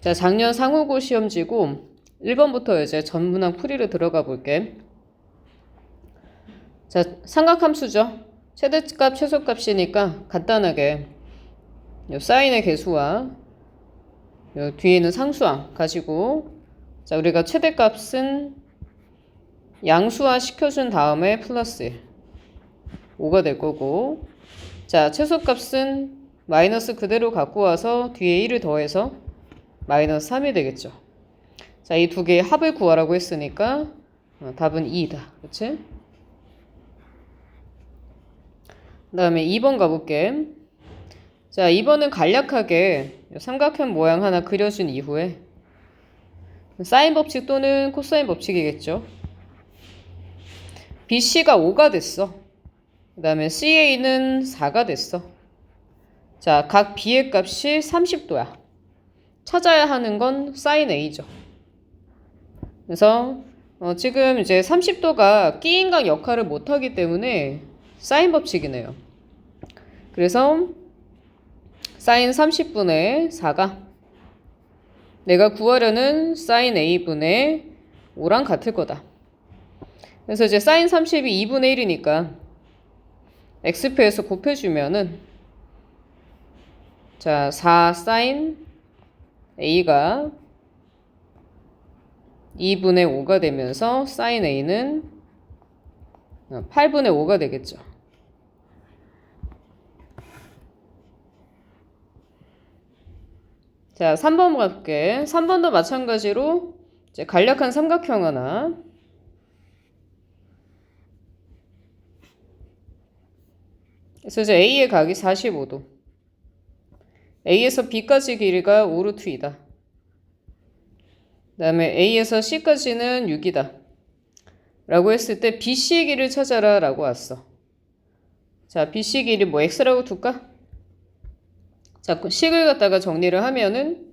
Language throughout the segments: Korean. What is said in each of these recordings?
자, 작년 상호고 시험지고 1번부터 이제 전문항 풀이로 들어가 볼게. 자, 삼각함수죠. 최대값, 최소값이니까 간단하게 요 사인의 개수와 요 뒤에 있는 상수항 가지고, 자, 우리가 최대값은 양수화 시켜준 다음에 플러스 1, 5가 될 거고, 자, 최소값은 마이너스 그대로 갖고 와서 뒤에 1을 더해서 마이너스 3이 되겠죠. 자, 이 두 개의 합을 구하라고 했으니까 답은 2이다. 그치? 그 다음에 2번 가볼게. 자, 2번은 간략하게 삼각형 모양 하나 그려준 이후에 사인 법칙 또는 코사인 법칙이겠죠. BC가 5가 됐어. 그 다음에 CA는 4가 됐어. 자, 각 B의 값이 30도야. 찾아야 하는 건 사인 A죠. 그래서 지금 이제 30도가 끼인각 역할을 못하기 때문에 사인 법칙이네요. 그래서 사인 30분의 4가 내가 구하려는 사인 A분의 5랑 같을 거다. 그래서 이제 사인 30이 2분의 1이니까 X표에서 곱해주면은, 자, 4 사인 A가 2분의 5가 되면서 사인 A는 8분의 5가 되겠죠. 자, 3번 갈게. 3번도 마찬가지로 이제 간략한 삼각형 하나. 그래서 이제 A의 각이 45도. A에서 B까지 길이가 5루트 2다. 그 다음에 A에서 C까지는 6이다. 라고 했을 때 BC의 길이를 찾아라 라고 왔어. 자, BC 길이 뭐 X라고 둘까? 자, 식을 갖다가 정리를 하면은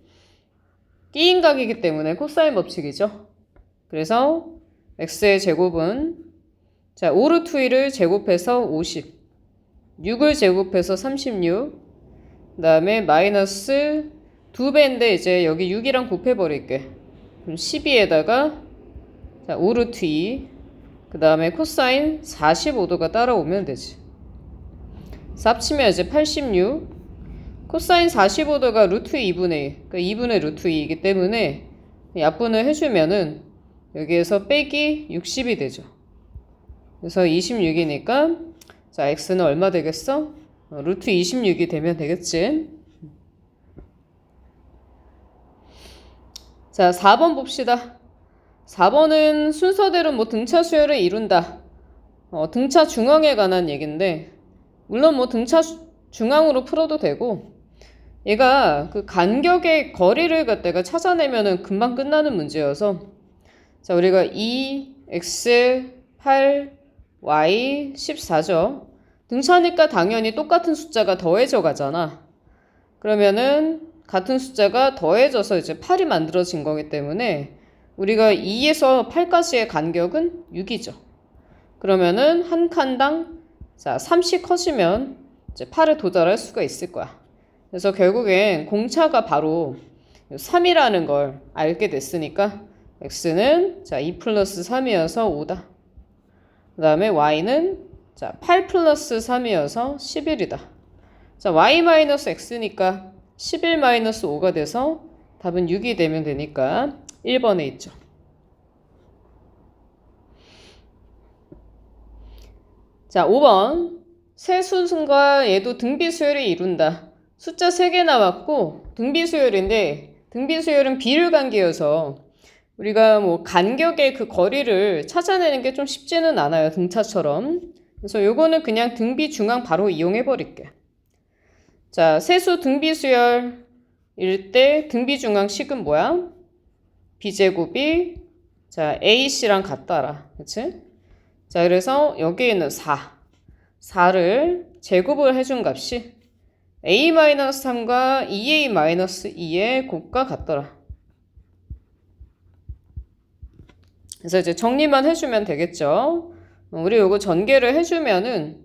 끼인각이기 때문에 코사인 법칙이죠. 그래서 X의 제곱은, 자, 5루트 2를 제곱해서 50, 6을 제곱해서 36, 그 다음에 마이너스 2배인데 이제 여기 6이랑 곱해버릴게. 그럼 12에다가 자, 5루트 2, 그 다음에 코사인 45도가 따라오면 되지. 합치면 이제 86, 코사인 45도가 루트 2분의 1, 그러니까 2분의 루트 2이기 때문에 약분을 해주면은 여기에서 빼기 60이 되죠. 그래서 26이니까 자, X는 얼마 되겠어? 루트 26이 되면 되겠지. 자, 4번 봅시다. 4번은 순서대로 뭐 등차 수열을 이룬다. 등차 중앙에 관한 얘기인데, 물론 뭐 등차 중앙으로 풀어도 되고, 얘가 그 간격의 거리를 갖다가 찾아내면은 금방 끝나는 문제여서, 자, 우리가 2, X, 8, Y, 14죠. 등차니까 당연히 똑같은 숫자가 더해져 가잖아. 그러면은 같은 숫자가 더해져서 이제 8이 만들어진 거기 때문에 우리가 2에서 8까지의 간격은 6이죠. 그러면은 한 칸당 자, 3씩 커지면 이제 8에 도달할 수가 있을 거야. 그래서 결국엔 공차가 바로 3이라는 걸 알게 됐으니까 X는 자, 2 플러스 3이어서 5다. 그 다음에 Y는 자, 8 플러스 3이어서 11이다. 자, Y 마이너스 X니까 11 마이너스 5가 돼서 답은 6이 되면 되니까 1번에 있죠. 자, 5번. 세 순순과 얘도 등비수열을 이룬다. 숫자 3개 나왔고 등비수열인데 등비수열은 비율관계여서 우리가 뭐 간격의 그 거리를 찾아내는 게 좀 쉽지는 않아요. 등차처럼. 그래서 요거는 그냥 등비 중앙 바로 이용해 버릴게. 자, 세수 등비수열일 때 등비 중앙 식은 뭐야? B제곱이 자, AC랑 같다라. 그치? 자, 그래서 여기에 있는 4를 제곱을 해준 값이 A-3과 2A-2의 곱과 같더라. 그래서 이제 정리만 해주면 되겠죠. 우리 요거 전개를 해주면은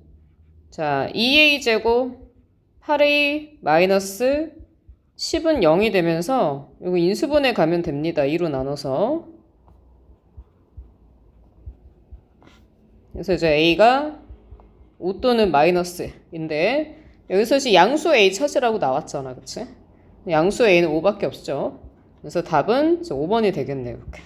자, 2A 제곱 8A 마이너스 10은 0이 되면서 이거 인수분해 가면 됩니다. 2로 나눠서. 그래서 이제 A가 5 또는 마이너스인데 여기서 이제 양수 A 찾으라고 나왔잖아. 그치? 양수 A는 5밖에 없죠. 그래서 답은 5번이 되겠네요. 이렇게.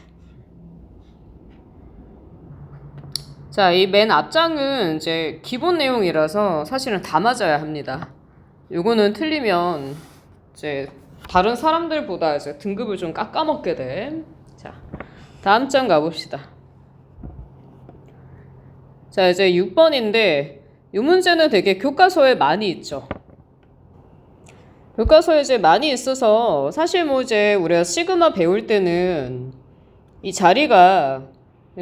자, 이 맨 앞장은 이제 기본 내용이라서 사실은 다 맞아야 합니다. 요거는 틀리면 이제 다른 사람들보다 이제 등급을 좀 깎아먹게 돼. 자, 다음 장 가봅시다. 자, 이제 6번인데 이 문제는 되게 교과서에 많이 있죠. 교과서에 이제 많이 있어서 사실 뭐 이제 우리가 시그마 배울 때는 이 자리가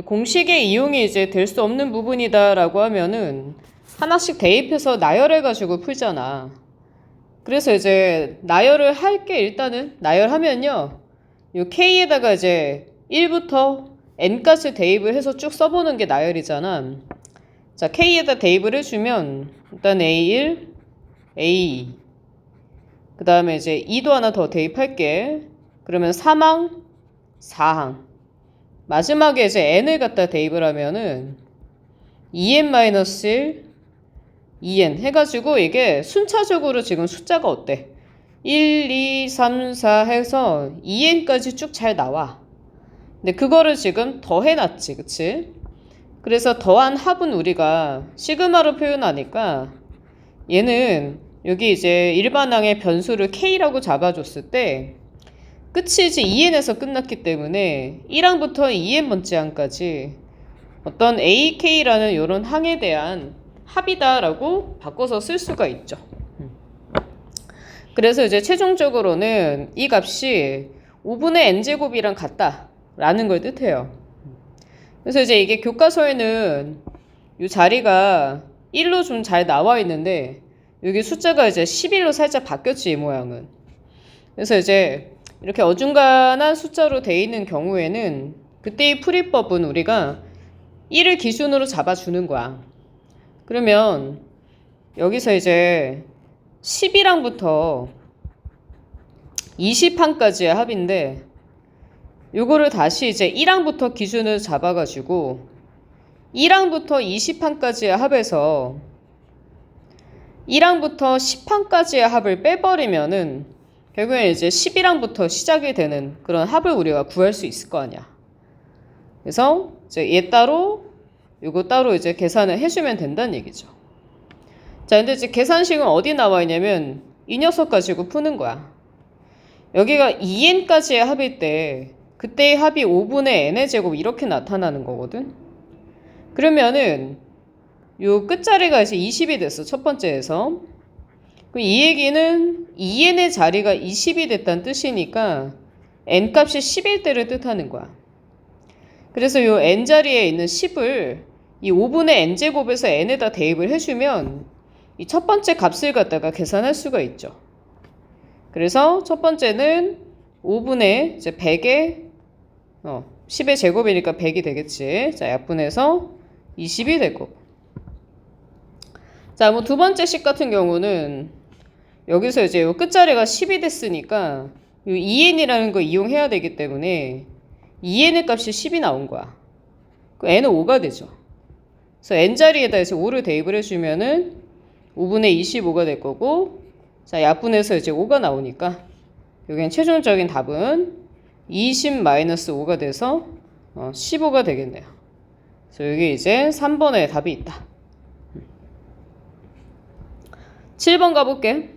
공식의 이용이 이제 될 수 없는 부분이다라고 하면은 하나씩 대입해서 나열해가지고 풀잖아. 그래서 이제 나열을 할게. 일단은 나열하면요, 요 K에다가 이제 1부터 N까지 대입을 해서 쭉 써보는 게 나열이잖아. 자, K에다 대입을 해주면 일단 A1, A2, 그 다음에 이제 2도 하나 더 대입할게. 그러면 3항, 4항. 마지막에 이제 n을 갖다 대입을 하면은 2n-1, 2n 해가지고 이게 순차적으로 지금 숫자가 어때? 1, 2, 3, 4 해서 2n까지 쭉 잘 나와. 근데 그거를 지금 더해놨지, 그치? 그래서 더한 합은 우리가 시그마로 표현하니까 얘는 여기 이제 일반항의 변수를 k라고 잡아줬을 때 끝이 이제 2n에서 끝났기 때문에 1항부터 2n번째 항까지 어떤 ak라는 이런 항에 대한 합이다라고 바꿔서 쓸 수가 있죠. 그래서 이제 최종적으로는 이 값이 5분의 n제곱이랑 같다라는 걸 뜻해요. 그래서 이제 이게 교과서에는 이 자리가 1로 좀 잘 나와 있는데 여기 숫자가 이제 11로 살짝 바뀌었지, 이 모양은. 그래서 이제 이렇게 어중간한 숫자로 돼 있는 경우에는 그때의 풀이법은 우리가 1을 기준으로 잡아주는 거야. 그러면 여기서 이제 11항부터 20항까지의 합인데 요거를 다시 이제 1항부터 기준을 잡아가지고 1항부터 20항까지의 합에서 1항부터 10항까지의 합을 빼버리면은 결국엔 이제 11항부터 시작이 되는 그런 합을 우리가 구할 수 있을 거 아니야. 그래서 이제 얘 따로 요거 따로 이제 계산을 해주면 된다는 얘기죠. 자, 근데 이제 계산식은 어디 나와 있냐면 이 녀석 가지고 푸는 거야. 여기가 2n까지의 합일 때 그때의 합이 5분의 n의 제곱 이렇게 나타나는 거거든. 그러면은 요 끝자리가 이제 20이 됐어, 첫 번째에서. 이 얘기는 2n의 자리가 20이 됐다는 뜻이니까 n값이 10일 때를 뜻하는 거야. 그래서 요 n자리에 있는 10을 이 5분의 n제곱에서 n에다 대입을 해주면 이 첫 번째 값을 갖다가 계산할 수가 있죠. 그래서 첫 번째는 5분의 이제 100에 10의 제곱이니까 100이 되겠지. 자, 약분해서 20이 되고. 자, 뭐 두 번째 식 같은 경우는 여기서 이제 요 끝자리가 10이 됐으니까 요 2n이라는 거 이용해야 되기 때문에 2n의 값이 10이 나온 거야. 그 n은 5가 되죠. 그래서 n자리에다 이제 5를 대입을 해주면은 5분의 25가 될 거고, 자, 약분해서 이제 5가 나오니까 여기는 최종적인 답은 20-5가 돼서 15가 되겠네요. 그래서 여기 이제 3번에 답이 있다. 7번 가볼게.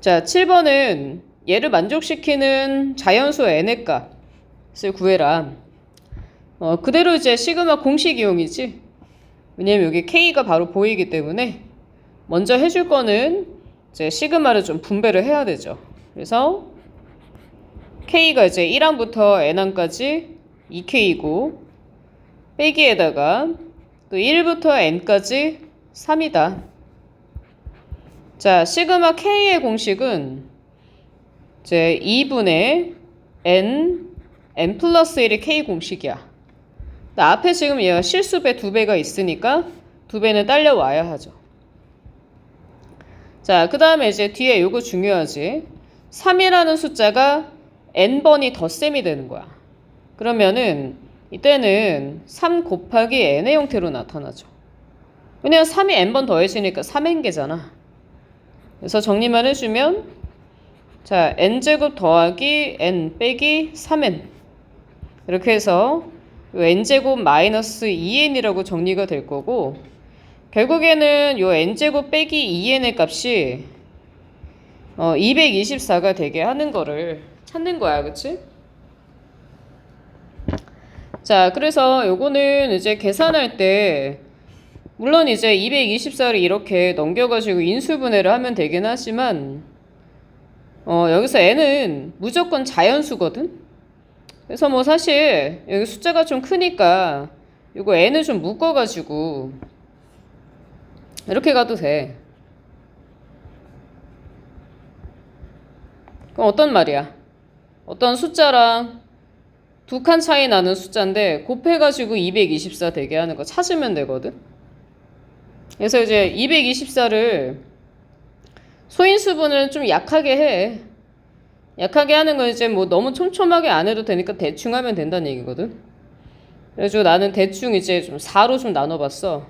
자, 7번은 얘를 만족시키는 자연수 n의 값을 구해라. 그대로 이제 시그마 공식 이용이지. 왜냐면 여기 k가 바로 보이기 때문에 먼저 해줄 거는 이제 시그마를 좀 분배를 해야 되죠. 그래서 k가 이제 1항부터 n항까지 2k이고 빼기에다가 또 1부터 n까지 3이다. 자, 시그마 k의 공식은 이제 2분의 n 플러스 1이 k 공식이야. 앞에 지금 얘가 실수배 2배가 있으니까 2배는 딸려와야 하죠. 자, 그 다음에 이제 뒤에 요거 중요하지. 3이라는 숫자가 n번이 덧셈이 되는 거야. 그러면은 이때는 3 곱하기 n의 형태로 나타나죠. 왜냐면 3이 n번 더해지니까 3n개잖아. 그래서 정리만 해주면 자, n제곱 더하기 n 빼기 3n 이렇게 해서 n제곱 마이너스 2n이라고 정리가 될 거고, 결국에는 요 n제곱 빼기 2n의 값이 224가 되게 하는 거를 찾는 거야. 그치? 자, 그래서 요거는 이제 계산할 때 물론 이제 224를 이렇게 넘겨가지고 인수분해를 하면 되긴 하지만 여기서 n은 무조건 자연수거든? 그래서 뭐 사실 여기 숫자가 좀 크니까 이거 n을 좀 묶어가지고 이렇게 가도 돼. 그럼 어떤 말이야? 어떤 숫자랑 두 칸 차이 나는 숫자인데 곱해가지고 224 되게 하는 거 찾으면 되거든? 그래서 이제 224를 소인수분을 좀 약하게 해. 약하게 하는 건 이제 뭐 너무 촘촘하게 안 해도 되니까 대충 하면 된다는 얘기거든. 그래가지고 나는 대충 이제 좀 4로 좀 나눠봤어.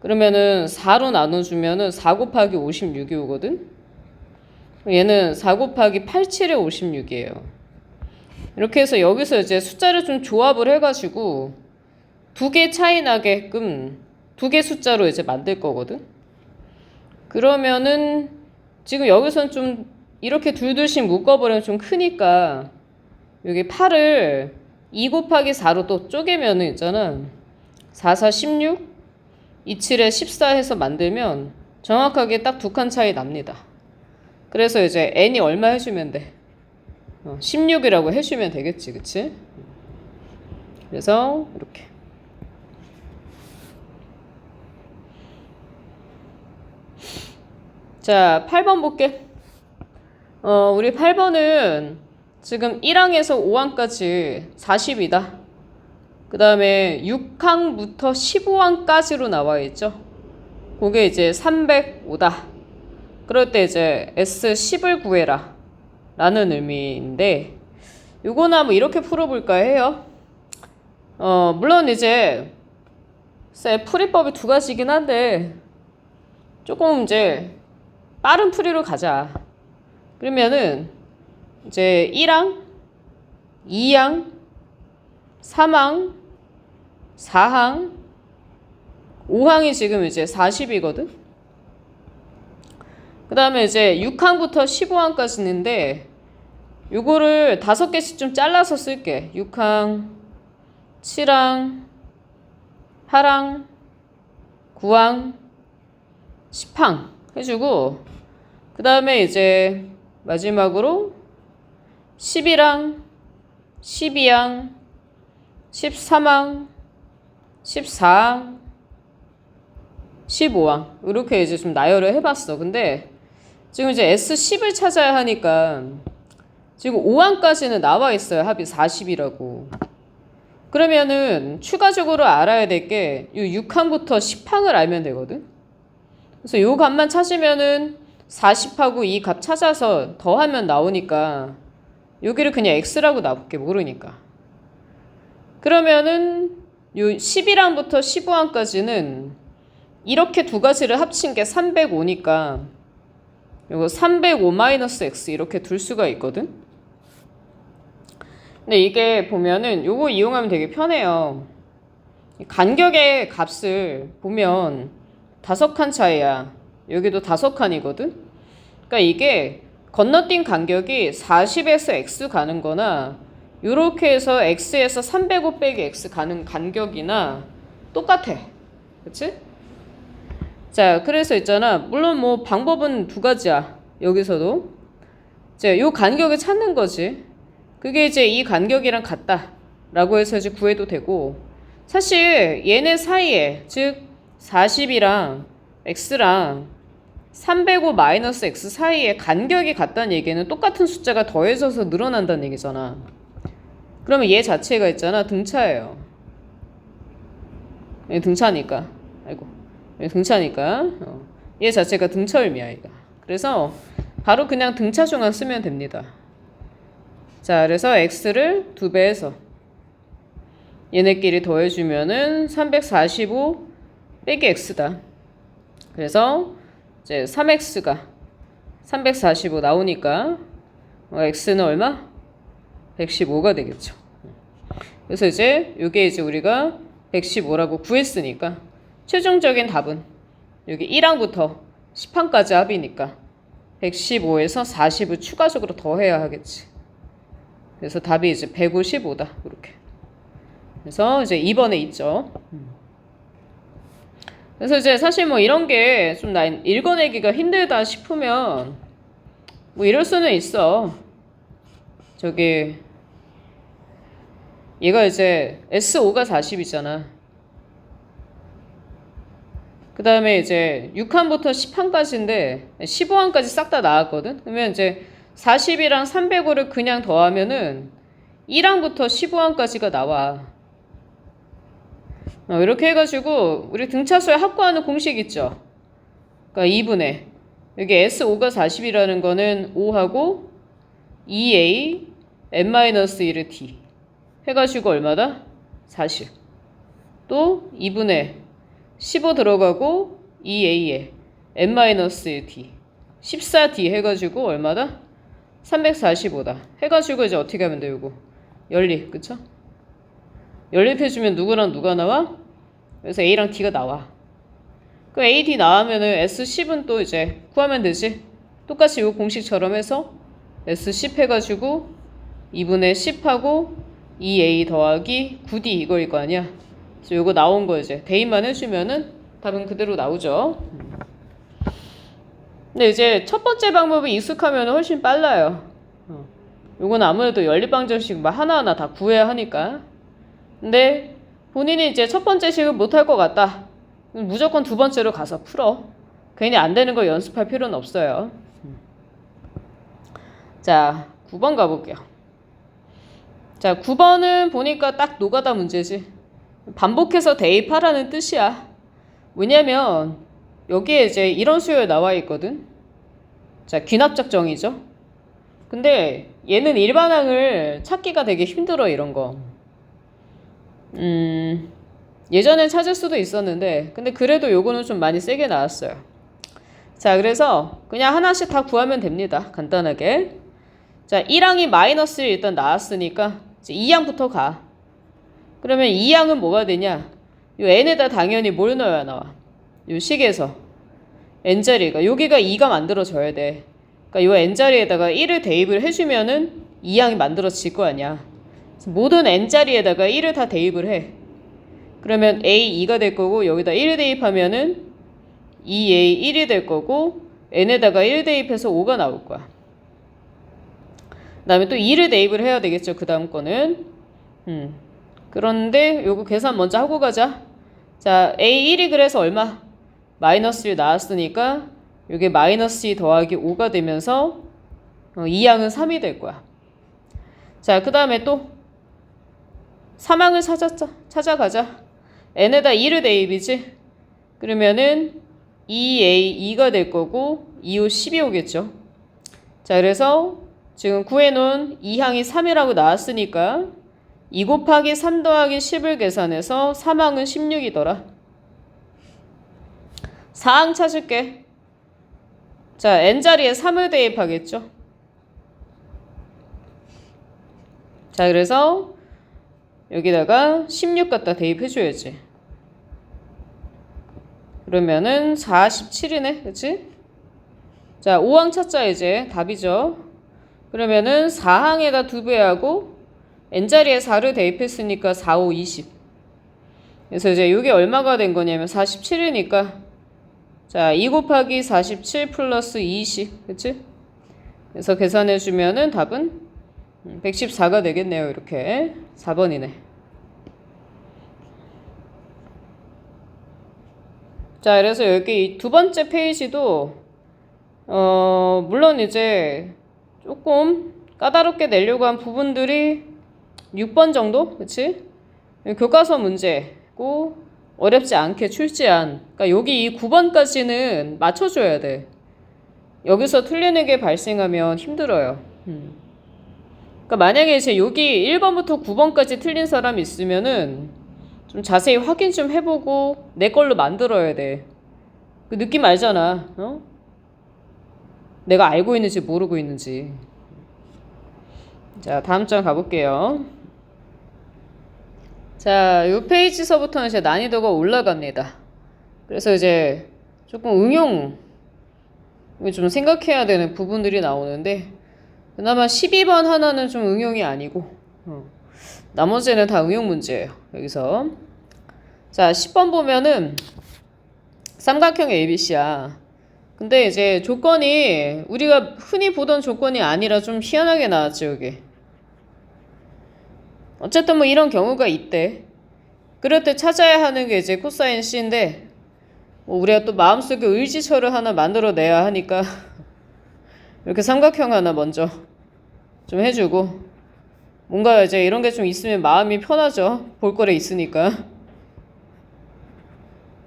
그러면은 4로 나눠주면은 4 곱하기 56이 오거든. 얘는 4 곱하기 87에 56이에요. 이렇게 해서 여기서 이제 숫자를 좀 조합을 해가지고 두 개 차이 나게끔 두 개 숫자로 이제 만들 거거든. 그러면은 지금 여기서는 좀 이렇게 둘둘씩 묶어버리면 좀 크니까 여기 8을 2 곱하기 4로 또 쪼개면은 있잖아. 4, 4, 16, 2, 7에 14 해서 만들면 정확하게 딱 두 칸 차이 납니다. 그래서 이제 n이 얼마 해주면 돼? 16이라고 해주면 되겠지, 그치? 그래서 이렇게. 자, 8번 볼게. 우리 8번은 지금 1항에서 5항까지 40이다. 그 다음에 6항부터 15항까지로 나와 있죠. 그게 이제 305다. 그럴 때 이제 S10을 구해라 라는 의미인데, 요거는 한번 이렇게 풀어볼까 해요. 물론 이제 풀이법이 두 가지긴 한데 조금 이제 빠른 풀이로 가자. 그러면은 이제 1항, 2항, 3항, 4항, 5항이 지금 이제 40이거든. 그 다음에 이제 6항부터 15항까지인데 요거를 5개씩 좀 잘라서 쓸게. 6항, 7항, 8항, 9항, 10항 해주고, 그 다음에 이제 마지막으로 11항, 12항, 13항, 14항, 15항 이렇게 이제 좀 나열을 해봤어. 근데 지금 이제 S10을 찾아야 하니까 지금 5항까지는 나와 있어요. 합이 40이라고. 그러면은 추가적으로 알아야 될 게 이 6항부터 10항을 알면 되거든. 그래서 요 값만 찾으면은 40하고 이 값 찾아서 더하면 나오니까 여기를 그냥 x라고 놔볼게, 모르니까. 그러면은 요 11항부터 15항까지는 이렇게 두 가지를 합친 게 305니까 요거 305-x 이렇게 둘 수가 있거든. 근데 이게 보면은 요거 이용하면 되게 편해요. 간격의 값을 보면 5칸 차이야. 여기도 5칸이거든. 그러니까 이게 건너뛴 간격이 40에서 x 가는 거나 요렇게 해서 x에서 305 빼기 x 가는 간격이나 똑같아. 그치? 자, 그래서 있잖아. 물론 뭐 방법은 두 가지야. 여기서도. 자, 요 간격을 찾는 거지. 그게 이제 이 간격이랑 같다 라고 해서 이제 구해도 되고, 사실 얘네 사이에, 즉 40이랑 x랑 305-x 사이에 간격이 같다는 얘기는 똑같은 숫자가 더해져서 늘어난다는 얘기잖아. 그러면 얘 자체가 있잖아, 등차예요. 얘 등차니까. 아이고, 얘 등차니까 얘 자체가 등차 의미야, 얘가. 그래서 바로 그냥 등차수만 쓰면 됩니다. 자, 그래서 x를 2배해서 얘네끼리 더해주면은 345 빼기 x다. 그래서 이제 3x가 345 나오니까 x는 얼마? 115가 되겠죠. 그래서 이제 이게 이제 우리가 115라고 구했으니까 최종적인 답은 여기 1항부터 10항까지 합이니까 115에서 40을 추가적으로 더해야 하겠지. 그래서 답이 이제 155다. 이렇게. 그래서 이제 2번에 있죠. 그래서 이제 사실 뭐 이런 게 좀 나 읽어내기가 힘들다 싶으면 뭐 이럴 수는 있어. 저기 얘가 이제 S5가 40이잖아. 그 다음에 이제 6항부터 10항까지인데 15항까지 싹 다 나왔거든. 그러면 이제 40이랑 305를 그냥 더하면은 1항부터 15항까지가 나와. 이렇게 해가지고 우리 등차수에 합구하는 공식 있죠. 그러니까 2분의 여기 S5가 40이라는 거는 5하고 2A n-1을 D 해가지고 얼마다? 40. 또 2분의 15 들어가고 2A에 n-1 D 14D 해가지고 얼마다? 345다. 해가지고 이제 어떻게 하면 돼? 요거 연립, 그쵸? 연립해주면 누구랑 누가 나와? 그래서 A랑 D가 나와. 그 A, D 나오면은 S10은 또 이제 구하면 되지. 똑같이 요 공식처럼 해서 S10 해가지고 2분의 10하고 2A 더하기 9D 이거일 거 아니야. 그래서 요거 나온 거 이제 대입만 해주면은 답은 그대로 나오죠. 근데 이제 첫 번째 방법이 익숙하면 훨씬 빨라요. 요건 아무래도 연립방정식 막 하나하나 다 구해야 하니까. 근데 본인이 이제 첫 번째 식을 못할 것 같다. 무조건 두 번째로 가서 풀어. 괜히 안 되는 거 연습할 필요는 없어요. 자, 9번 가볼게요. 자, 9번은 보니까 딱 노가다 문제지. 반복해서 대입하라는 뜻이야. 왜냐면 여기에 이제 이런 수열 나와 있거든. 자, 귀납작정이죠. 근데 얘는 일반항을 찾기가 되게 힘들어, 이런 거. 예전엔 찾을 수도 있었는데 근데 그래도 요거는 좀 많이 세게 나왔어요. 자, 그래서 그냥 하나씩 다 구하면 됩니다. 간단하게. 자, 1항이 마이너스 1 일단 나왔으니까 이제 2항부터 가. 그러면 2항은 뭐가 되냐? 요 n에다 당연히 뭘 넣어야 나와? 요 식에서 n자리가 여기가 2가 만들어져야 돼. 그러니까 요 n자리에다가 1을 대입을 해주면은 2항이 만들어질 거 아니야. 모든 n자리에다가 1을 다 대입을 해. 그러면 A 2가 될 거고 여기다 1 대입하면은 2A 1이 될 거고 n에다가 1 대입해서 5가 나올 거야. 그 다음에 또 2를 대입을 해야 되겠죠. 그 다음 거는. 그런데 요거 계산 먼저 하고 가자. 자, A 1이 그래서 얼마? 마이너스 1 나왔으니까 요게 마이너스 2 더하기 5가 되면서 2항은 3이 될 거야. 자, 그 다음에 또 3항을 찾아가자. n에다 2를 대입이지? 그러면은 2A 2가 될 거고 2, 5, 10이 오겠죠. 자, 그래서 지금 구해놓은 2항이 3이라고 나왔으니까 2 곱하기 3 더하기 10을 계산해서 3항은 16이더라. 4항 찾을게. 자, n자리에 3을 대입하겠죠. 자, 그래서 여기다가 16 갖다 대입해줘야지. 그러면은 47이네. 그치? 자, 5항 찾자 이제. 답이죠. 그러면은 4항에다 2배하고 n자리에 4를 대입했으니까 4, 5, 20. 그래서 이제 이게 얼마가 된 거냐면 47이니까 자, 2 곱하기 47 플러스 20. 그치? 그래서 계산해주면은 답은 114가 되겠네요. 이렇게 4번이네. 자, 그래서 여기 두 번째 페이지도 물론 이제 조금 까다롭게 내려고 한 부분들이 6번 정도? 그치? 교과서 문제고 어렵지 않게 출제한, 그러니까 여기 이 9번까지는 맞춰줘야 돼. 여기서 틀리는 게 발생하면 힘들어요. 그러니까 만약에 이제 여기 1번부터 9번까지 틀린 사람이 있으면은 좀 자세히 확인 좀 해보고 내 걸로 만들어야 돼. 그 느낌 알잖아. 어? 내가 알고 있는지 모르고 있는지. 자, 다음 장 가볼게요. 자, 이 페이지서부터는 이제 난이도가 올라갑니다. 그래서 이제 조금 응용 좀 생각해야 되는 부분들이 나오는데 그나마 12번 하나는 좀 응용이 아니고 나머지는 다 응용 문제예요. 여기서 자 10번 보면은 삼각형 ABC야. 근데 이제 조건이 우리가 흔히 보던 조건이 아니라 좀 희한하게 나왔지 여기. 어쨌든 뭐 이런 경우가 있대. 그럴 때 찾아야 하는 게 이제 코사인 C인데 뭐 우리가 또 마음속에 의지처를 하나 만들어내야 하니까 이렇게 삼각형 하나 먼저 좀 해주고 뭔가 이제 이런 게 좀 있으면 마음이 편하죠. 볼 거래 있으니까.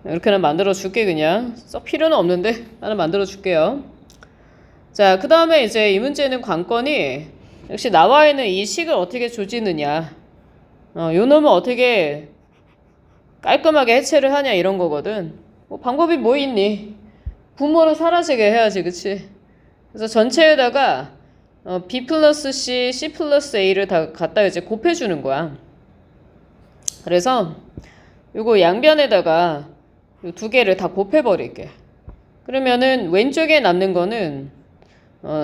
이렇게는 만들어 줄게 그냥. 썩 필요는 없는데 하나 만들어 줄게요. 자, 그 다음에 이제 이 문제는 관건이 역시 나와 있는 이 식을 어떻게 조지느냐. 요 놈을 어떻게 깔끔하게 해체를 하냐 이런 거거든. 뭐 방법이 뭐 있니? 분모를 사라지게 해야지, 그치? 그래서 전체에다가 B 플러스 C, C 플러스 A를 다 갖다 이제 곱해주는 거야. 그래서 요거 양변에다가 요 두 개를 다 곱해버릴게. 그러면은 왼쪽에 남는 거는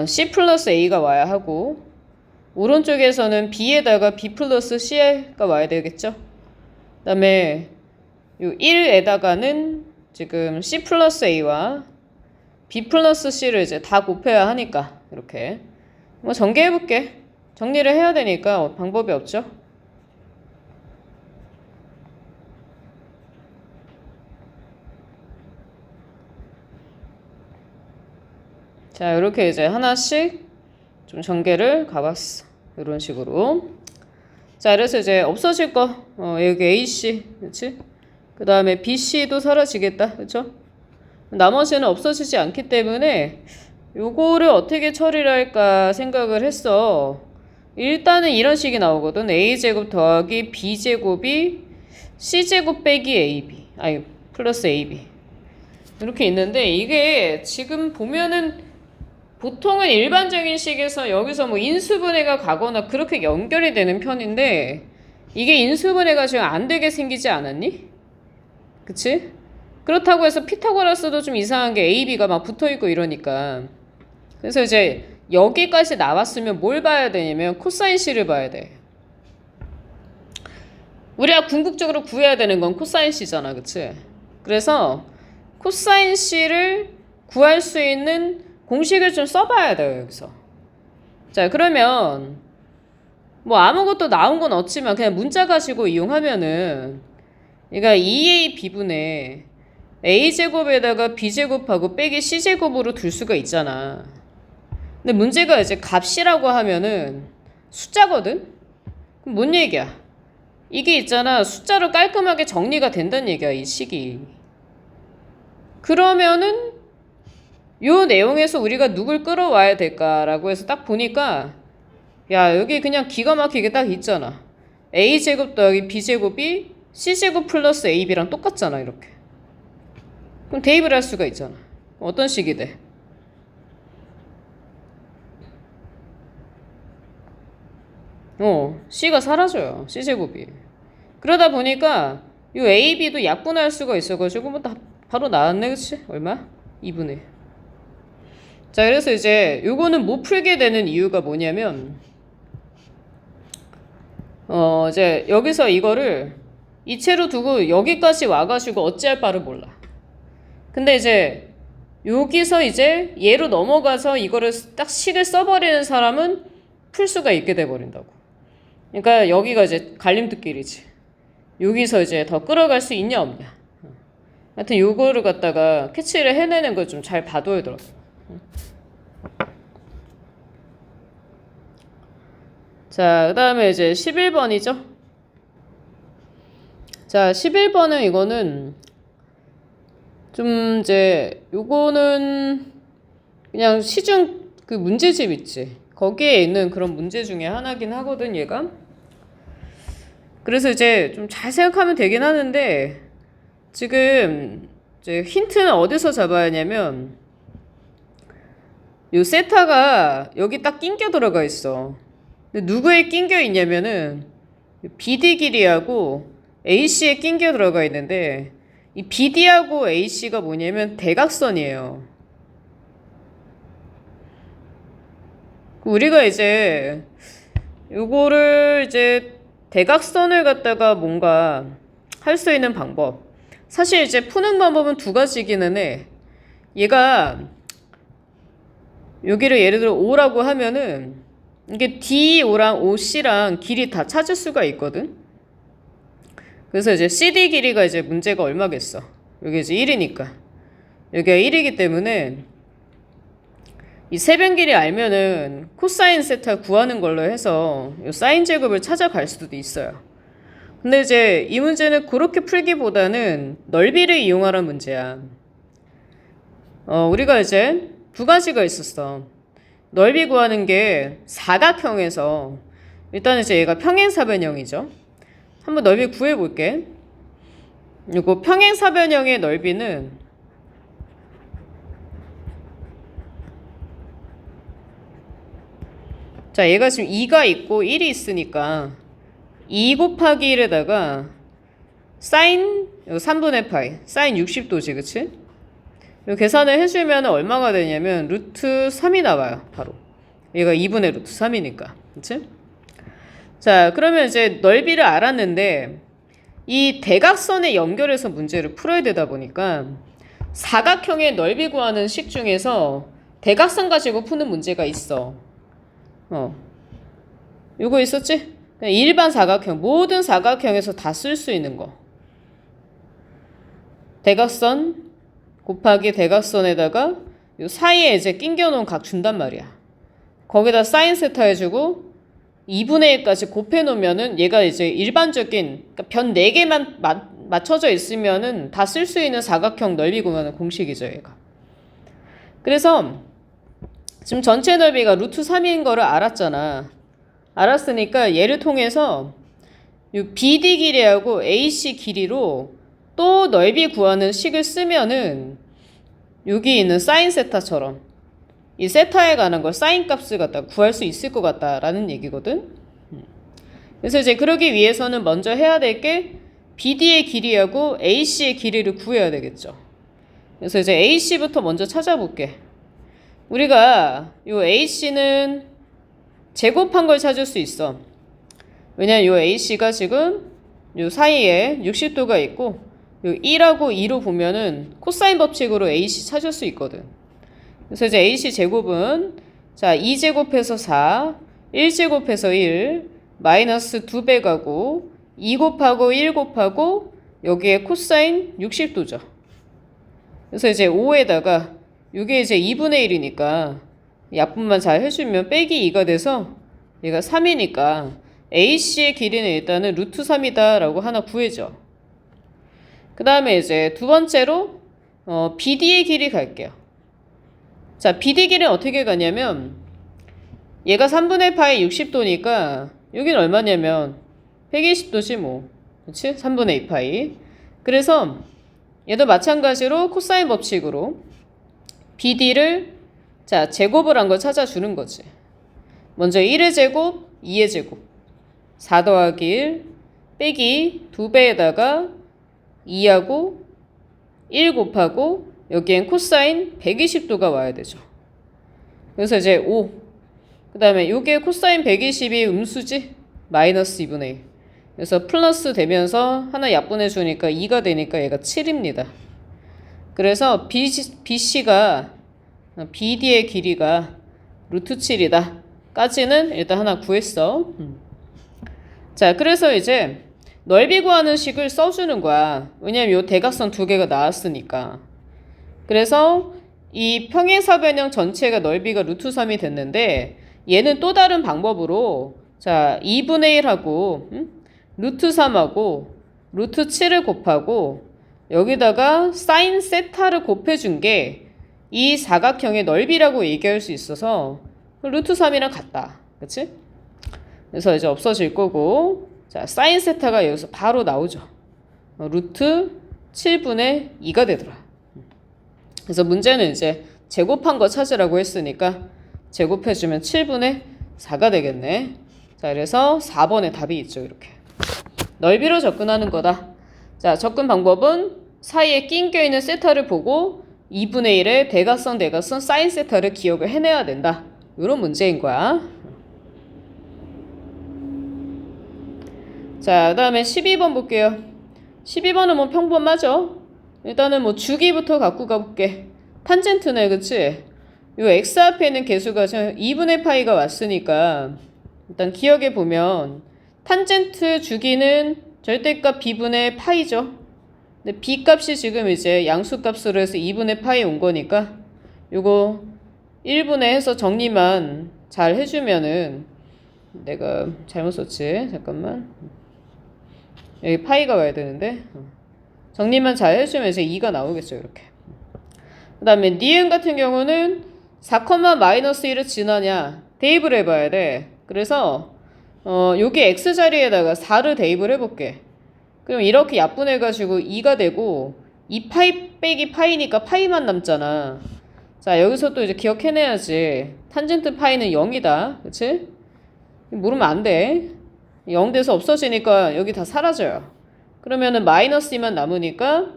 C 플러스 A가 와야 하고 오른쪽에서는 B에다가 B 플러스 C가 와야 되겠죠? 그 다음에 요 1에다가는 지금 C 플러스 A와 B 플러스 C를 이제 다 곱해야 하니까 이렇게 뭐 전개해볼게. 정리를 해야 되니까 방법이 없죠. 자, 이렇게 이제 하나씩 좀 전개를 가봤어. 이런 식으로. 자, 그래서 이제 없어질 거, 여기 AC, 그치? 그 다음에 BC도 사라지겠다, 그쵸? 나머지는 없어지지 않기 때문에 요거를 어떻게 처리를 할까 생각을 했어. 일단은 이런 식이 나오거든. A제곱 더하기 B제곱이 C제곱 빼기 AB. 아니, 플러스 AB. 이렇게 있는데 이게 지금 보면은 보통은 일반적인 식에서 여기서 뭐 인수분해가 가거나 그렇게 연결이 되는 편인데 이게 인수분해가 지금 안 되게 생기지 않았니? 그치? 그렇다고 해서 피타고라스도 좀 이상한 게 AB가 막 붙어있고 이러니까 그래서 이제 여기까지 나왔으면 뭘 봐야 되냐면 코사인 C를 봐야 돼. 우리가 궁극적으로 구해야 되는 건 코사인 C잖아, 그치? 그래서 코사인 C를 구할 수 있는 공식을 좀 써봐야 돼요, 여기서. 자, 그러면 뭐 아무것도 나온 건 없지만 그냥 문자 가지고 이용하면은 그러니까 2AB분의 A제곱에다가 B제곱하고 빼기 C제곱으로 둘 수가 있잖아. 근데 문제가 이제 값이라고 하면은 숫자거든? 그럼 뭔 얘기야? 이게 있잖아. 숫자로 깔끔하게 정리가 된다는 얘기야, 이 식이. 그러면은 요 내용에서 우리가 누굴 끌어와야 될까라고 해서 딱 보니까 야, 여기 그냥 기가 막히게 딱 있잖아. A제곱 더하기 B제곱이 C제곱 플러스 AB랑 똑같잖아, 이렇게. 그럼 대입을 할 수가 있잖아. 어떤 식이 돼? C가 사라져요. C제곱이. 그러다 보니까 요 AB도 약분할 수가 있어가지고 뭐 바로 나왔네, 그치? 얼마? 2분의. 자, 그래서 이제 요거는 못 풀게 되는 이유가 뭐냐면 이제 여기서 이거를 이체로 두고 여기까지 와가지고 어찌할 바를 몰라. 근데 이제 여기서 이제 얘로 넘어가서 이거를 딱 식을 써버리는 사람은 풀 수가 있게 돼버린다고. 그러니까 여기가 이제 갈림길이지. 여기서 이제 더 끌어갈 수 있냐 없냐. 하여튼 요거를 갖다가 캐치를 해내는 걸 좀 잘 봐둬야 더라고. 자, 그 다음에 이제 11번이죠. 자, 11번은 이거는 좀 이제 요거는 그냥 시중 그 문제집 있지. 거기에 있는 그런 문제 중에 하나긴 하거든, 얘가. 그래서 이제 좀 잘 생각하면 되긴 하는데, 지금 이제 힌트는 어디서 잡아야 하냐면, 요 세타가 여기 딱 낑겨 들어가 있어. 근데 누구에 낑겨 있냐면은, BD 길이하고 AC에 낑겨 들어가 있는데, 이 BD하고 AC가 뭐냐면 대각선이에요. 우리가 이제 요거를 이제 대각선을 갖다가 뭔가 할 수 있는 방법. 사실 이제 푸는 방법은 두 가지기는 해. 얘가 여기를 예를 들어 O라고 하면은 이게 DO랑 OC랑 길이 다 찾을 수가 있거든. 그래서 이제 CD 길이가 이제 문제가 얼마겠어. 여기 이제 1이니까. 여기가 1이기 때문에 이 세변 길이 알면은 코사인 세타 구하는 걸로 해서 이 사인 제곱을 찾아갈 수도 있어요. 근데 이제 이 문제는 그렇게 풀기보다는 넓이를 이용하라는 문제야. 우리가 이제 두 가지가 있었어. 넓이 구하는 게 사각형에서 일단 이제 얘가 평행사변형이죠. 한번 넓이 구해볼게. 이거 평행사변형의 넓이는 자, 얘가 지금 2가 있고 1이 있으니까 2 곱하기 1에다가 사인 3분의 파이 사인 60도지, 그치? 이 계산을 해주면 얼마가 되냐면 루트 3이 나와요. 바로 얘가 2분의 루트 3이니까, 그치? 자, 그러면 이제 넓이를 알았는데 이 대각선에 연결해서 문제를 풀어야 되다 보니까 사각형의 넓이 구하는 식 중에서 대각선 가지고 푸는 문제가 있어. 요거 있었지? 일반 사각형, 모든 사각형에서 다 쓸 수 있는 거. 대각선 곱하기 대각선에다가 요 사이에 이제 낑겨 놓은 각 준단 말이야. 거기다 사인 세타 해주고 2분의 1까지 곱해 놓으면은 얘가 이제 일반적인 그러니까 변 4개만 맞춰져 있으면은 다 쓸 수 있는 사각형 넓이 구하는 공식이죠, 얘가. 그래서 지금 전체 넓이가 루트 3인 거를 알았잖아. 알았으니까 얘를 통해서 이 BD 길이하고 AC 길이로 또 넓이 구하는 식을 쓰면은 여기 있는 사인 세타처럼 이 세타에 관한 걸 사인 값을 갖다 구할 수 있을 것 같다라는 얘기거든. 그래서 이제 그러기 위해서는 먼저 해야 될 게 BD의 길이하고 AC의 길이를 구해야 되겠죠. 그래서 이제 AC부터 먼저 찾아볼게. 우리가 요 AC는 제곱한 걸 찾을 수 있어. 왜냐면 요 AC가 지금 요 사이에 60도가 있고 요 1하고 2로 보면은 코사인 법칙으로 AC 찾을 수 있거든. 그래서 이제 AC 제곱은 자 2제곱해서 4, 1제곱해서 1, 마이너스 2배 가고 2 곱하고 1 곱하고 여기에 코사인 60도죠. 그래서 이제 5에다가 이게 이제 2분의 1이니까 약분만 잘 해주면 빼기 2가 돼서 얘가 3이니까 AC의 길이는 일단은 루트 3이다 라고 하나 구해줘. 그 다음에 이제 두 번째로 BD의 길이 갈게요. 자, BD 길이는 어떻게 가냐면 얘가 3분의 파이 60도니까 여기는 얼마냐면 120도지 뭐. 그치? 3분의 2파이. 그래서 얘도 마찬가지로 코사인 법칙으로 BD를 자 제곱을 한 걸 찾아주는 거지. 먼저 1의 제곱, 2의 제곱 4 더하기 1 빼기 2배에다가 2하고 1 곱하고 여기엔 코사인 120도가 와야 되죠. 그래서 이제 5 그 다음에 요게 코사인 120이 음수지? 마이너스 2분의 1 그래서 플러스 되면서 하나 약분해 주니까 2가 되니까 얘가 7입니다. 그래서 BC가 BD의 길이가 루트 7이다 까지는 일단 하나 구했어. 자, 그래서 이제 넓이 구하는 식을 써주는 거야. 왜냐면 요 대각선 두 개가 나왔으니까. 그래서 이 평행사변형 전체가 넓이가 루트 3이 됐는데 얘는 또 다른 방법으로 자 2분의 1하고 루트 3하고 루트 7을 곱하고 여기다가 사인 세타를 곱해준 게 이 사각형의 넓이라고 얘기할 수 있어서 루트 3이랑 같다. 그치? 그래서 이제 없어질 거고, 자, 사인 세타가 여기서 바로 나오죠. 루트 7분의 2가 되더라. 그래서 문제는 이제 제곱한 거 찾으라고 했으니까 제곱해주면 7분의 4가 되겠네. 자, 그래서 4번에 답이 있죠. 이렇게. 넓이로 접근하는 거다. 자, 접근 방법은 사이에 낑겨있는 세타를 보고 2분의 1의 대각선 사인 세타를 기억을 해내야 된다. 이런 문제인 거야. 자, 그 다음에 12번 볼게요. 12번은 뭐 평범하죠? 일단은 뭐 주기부터 갖고 가볼게. 탄젠트네, 그치? 요 x 앞에 있는 개수가 2분의 파이가 왔으니까 일단 기억해 보면 탄젠트 주기는 절대값 b분의 파이죠. 근데 b 값이 지금 이제 양수값으로 해서 2분의 파이 온 거니까 요거 1분의 해서 정리만 잘 해주면은 내가 잘못 썼지. 잠깐만. 여기 파이가 와야 되는데 정리만 잘 해주면 이제 2가 나오겠죠. 이렇게. 그 다음에 니은 같은 경우는 4,-1을 지나냐 대입을 해봐야 돼. 그래서 여기 x 자리에다가 4를 대입을 해볼게. 그럼 이렇게 약분해가지고 2가 되고 2파이 빼기 파이니까 파이만 남잖아. 자, 여기서 또 이제 기억해내야지. 탄젠트 파이는 0이다. 그치? 모르면 안 돼. 0 돼서 없어지니까 여기 다 사라져요. 그러면은 마이너스 2만 남으니까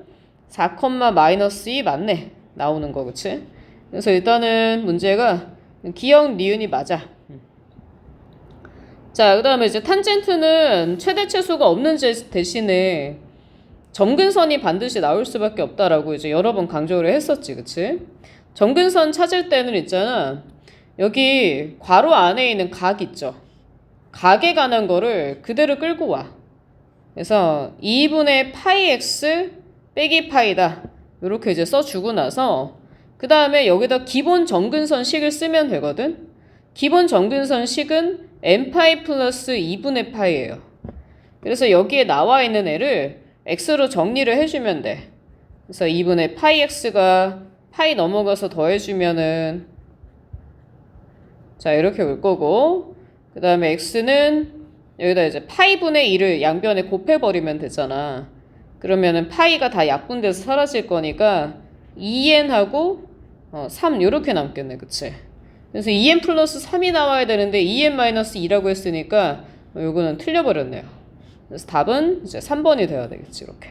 4,-2 맞네. 나오는 거, 그치? 그래서 일단은 문제가 기억 니은이 맞아. 자, 그 다음에 이제 탄젠트는 최대 최소가 없는 대신에 점근선이 반드시 나올 수밖에 없다라고 이제 여러 번 강조를 했었지, 그치? 점근선 찾을 때는 있잖아. 여기 괄호 안에 있는 각 있죠? 각에 관한 거를 그대로 끌고 와. 그래서 2분의 파이 x 빼기 파이다. 이렇게 이제 써주고 나서 그 다음에 여기다 기본 점근선식을 쓰면 되거든. 기본 점근선식은 n파이 플러스 2분의 파이예요. 그래서 여기에 나와 있는 애를 x로 정리를 해주면 돼. 그래서 2분의 파이 x가 파이 넘어가서 더해주면은 자, 이렇게 올 거고, 그 다음에 x는 여기다 이제 파이분의 2를 양변에 곱해버리면 되잖아. 그러면은 파이가 다 약분돼서 사라질 거니까 2n하고 3 이렇게 남겠네. 그치? 그래서 2n 플러스 3이 나와야 되는데 2n 마이너스 2라고 했으니까 요거는 틀려버렸네요. 그래서 답은 이제 3번이 돼야 되겠지. 이렇게.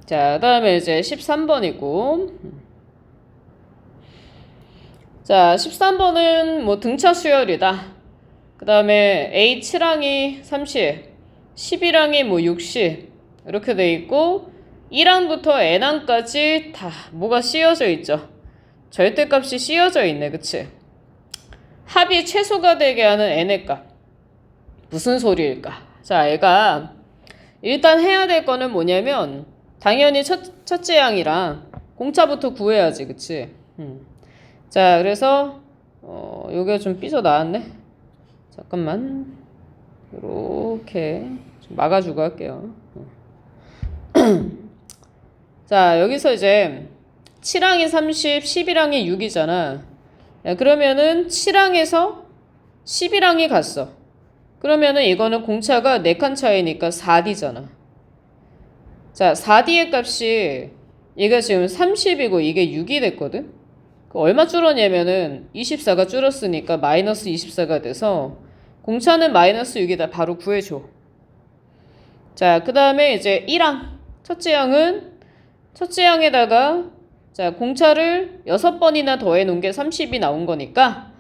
자, 그 다음에 이제 13번이고, 자, 13번은 뭐 등차 수열이다. 그 다음에 A 7항이 30, 11항이 뭐 60 이렇게 돼 있고 1항부터 n항까지 다 뭐가 씌어져 있죠. 절대값이 씌어져 있네. 그치? 합이 최소가 되게 하는 n의 값. 무슨 소리일까? 자, 얘가 일단 해야 될 거는 뭐냐면 당연히 첫째 항이랑 공차부터 구해야지. 그치? 자, 그래서 요게 좀 삐져나왔네. 잠깐만. 이렇게 좀 막아주고 할게요. 자, 여기서 이제 7항이 30, 11항이 6이잖아. 야, 그러면은 7항에서 11항이 갔어. 그러면은 이거는 공차가 4칸 차이니까 4D잖아. 자, 4D의 값이 얘가 지금 30이고 이게 6이 됐거든? 얼마 줄었냐면은 24가 줄었으니까 마이너스 24가 돼서 공차는 마이너스 6이다. 바로 구해줘. 자, 그 다음에 이제 1항. 첫째 항에다가 자, 공차를 6번이나 더해 놓은 게 30이 나온 거니까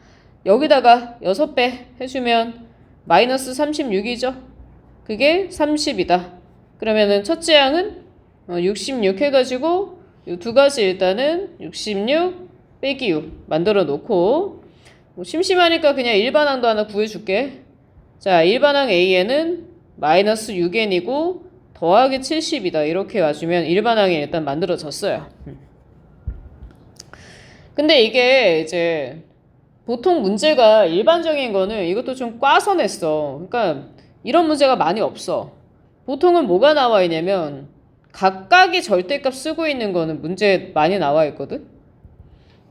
여기다가 6배 해주면 마이너스 36이죠. 그게 30이다. 그러면은 첫째 항은 66 해가지고 이 두 가지 일단은 66 빼기 6 만들어 놓고 뭐 심심하니까 그냥 일반항도 하나 구해줄게. 자, 일반항 A에는 마이너스 6n이고 더하기 70이다. 이렇게 와주면 일반항이 일단 만들어졌어요. 근데 이게 이제 보통 문제가 일반적인 거는 이것도 좀 꽈서 냈어. 그러니까 이런 문제가 많이 없어. 보통은 뭐가 나와 있냐면 각각이 절대값 쓰고 있는 거는 문제 많이 나와 있거든.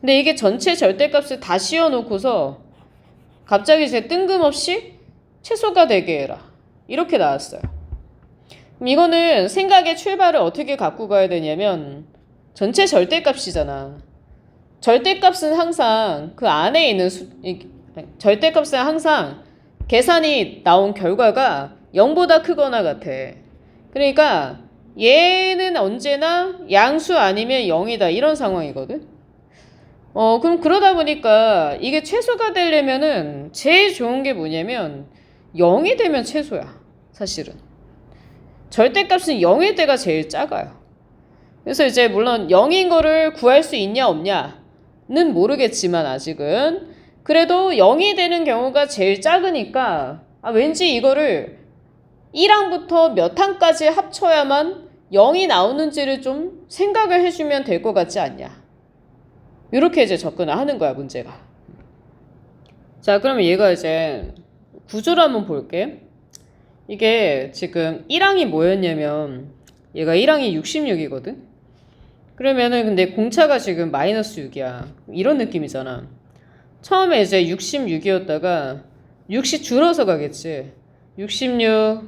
근데 이게 전체 절대값을 다 씌워놓고서 갑자기 이제 뜬금없이 최소가 되게 해라. 이렇게 나왔어요. 그럼 이거는 생각의 출발을 어떻게 갖고 가야 되냐면 전체 절대값이잖아. 절대값은 항상 그 안에 있는 절대값은 항상 계산이 나온 결과가 0보다 크거나 같아. 그러니까 얘는 언제나 양수 아니면 0이다 이런 상황이거든. 그럼 그러다 보니까 이게 최소가 되려면은 제일 좋은 게 뭐냐면 0이 되면 최소야. 사실은 절대값은 0일 때가 제일 작아요. 그래서 이제 물론 0인 거를 구할 수 있냐 없냐는 모르겠지만 아직은 그래도 0이 되는 경우가 제일 작으니까 왠지 이거를 1항부터 몇 항까지 합쳐야만 0이 나오는지를 좀 생각을 해주면 될 것 같지 않냐. 이렇게 이제 접근을 하는 거야, 문제가. 자, 그러면 얘가 이제 구조를 한번 볼게. 이게 지금 1항이 뭐였냐면 얘가 1항이 66이거든. 그러면은 근데 공차가 지금 마이너스 6이야. 이런 느낌이잖아. 처음에 이제 66이었다가 60 줄어서 가겠지. 66,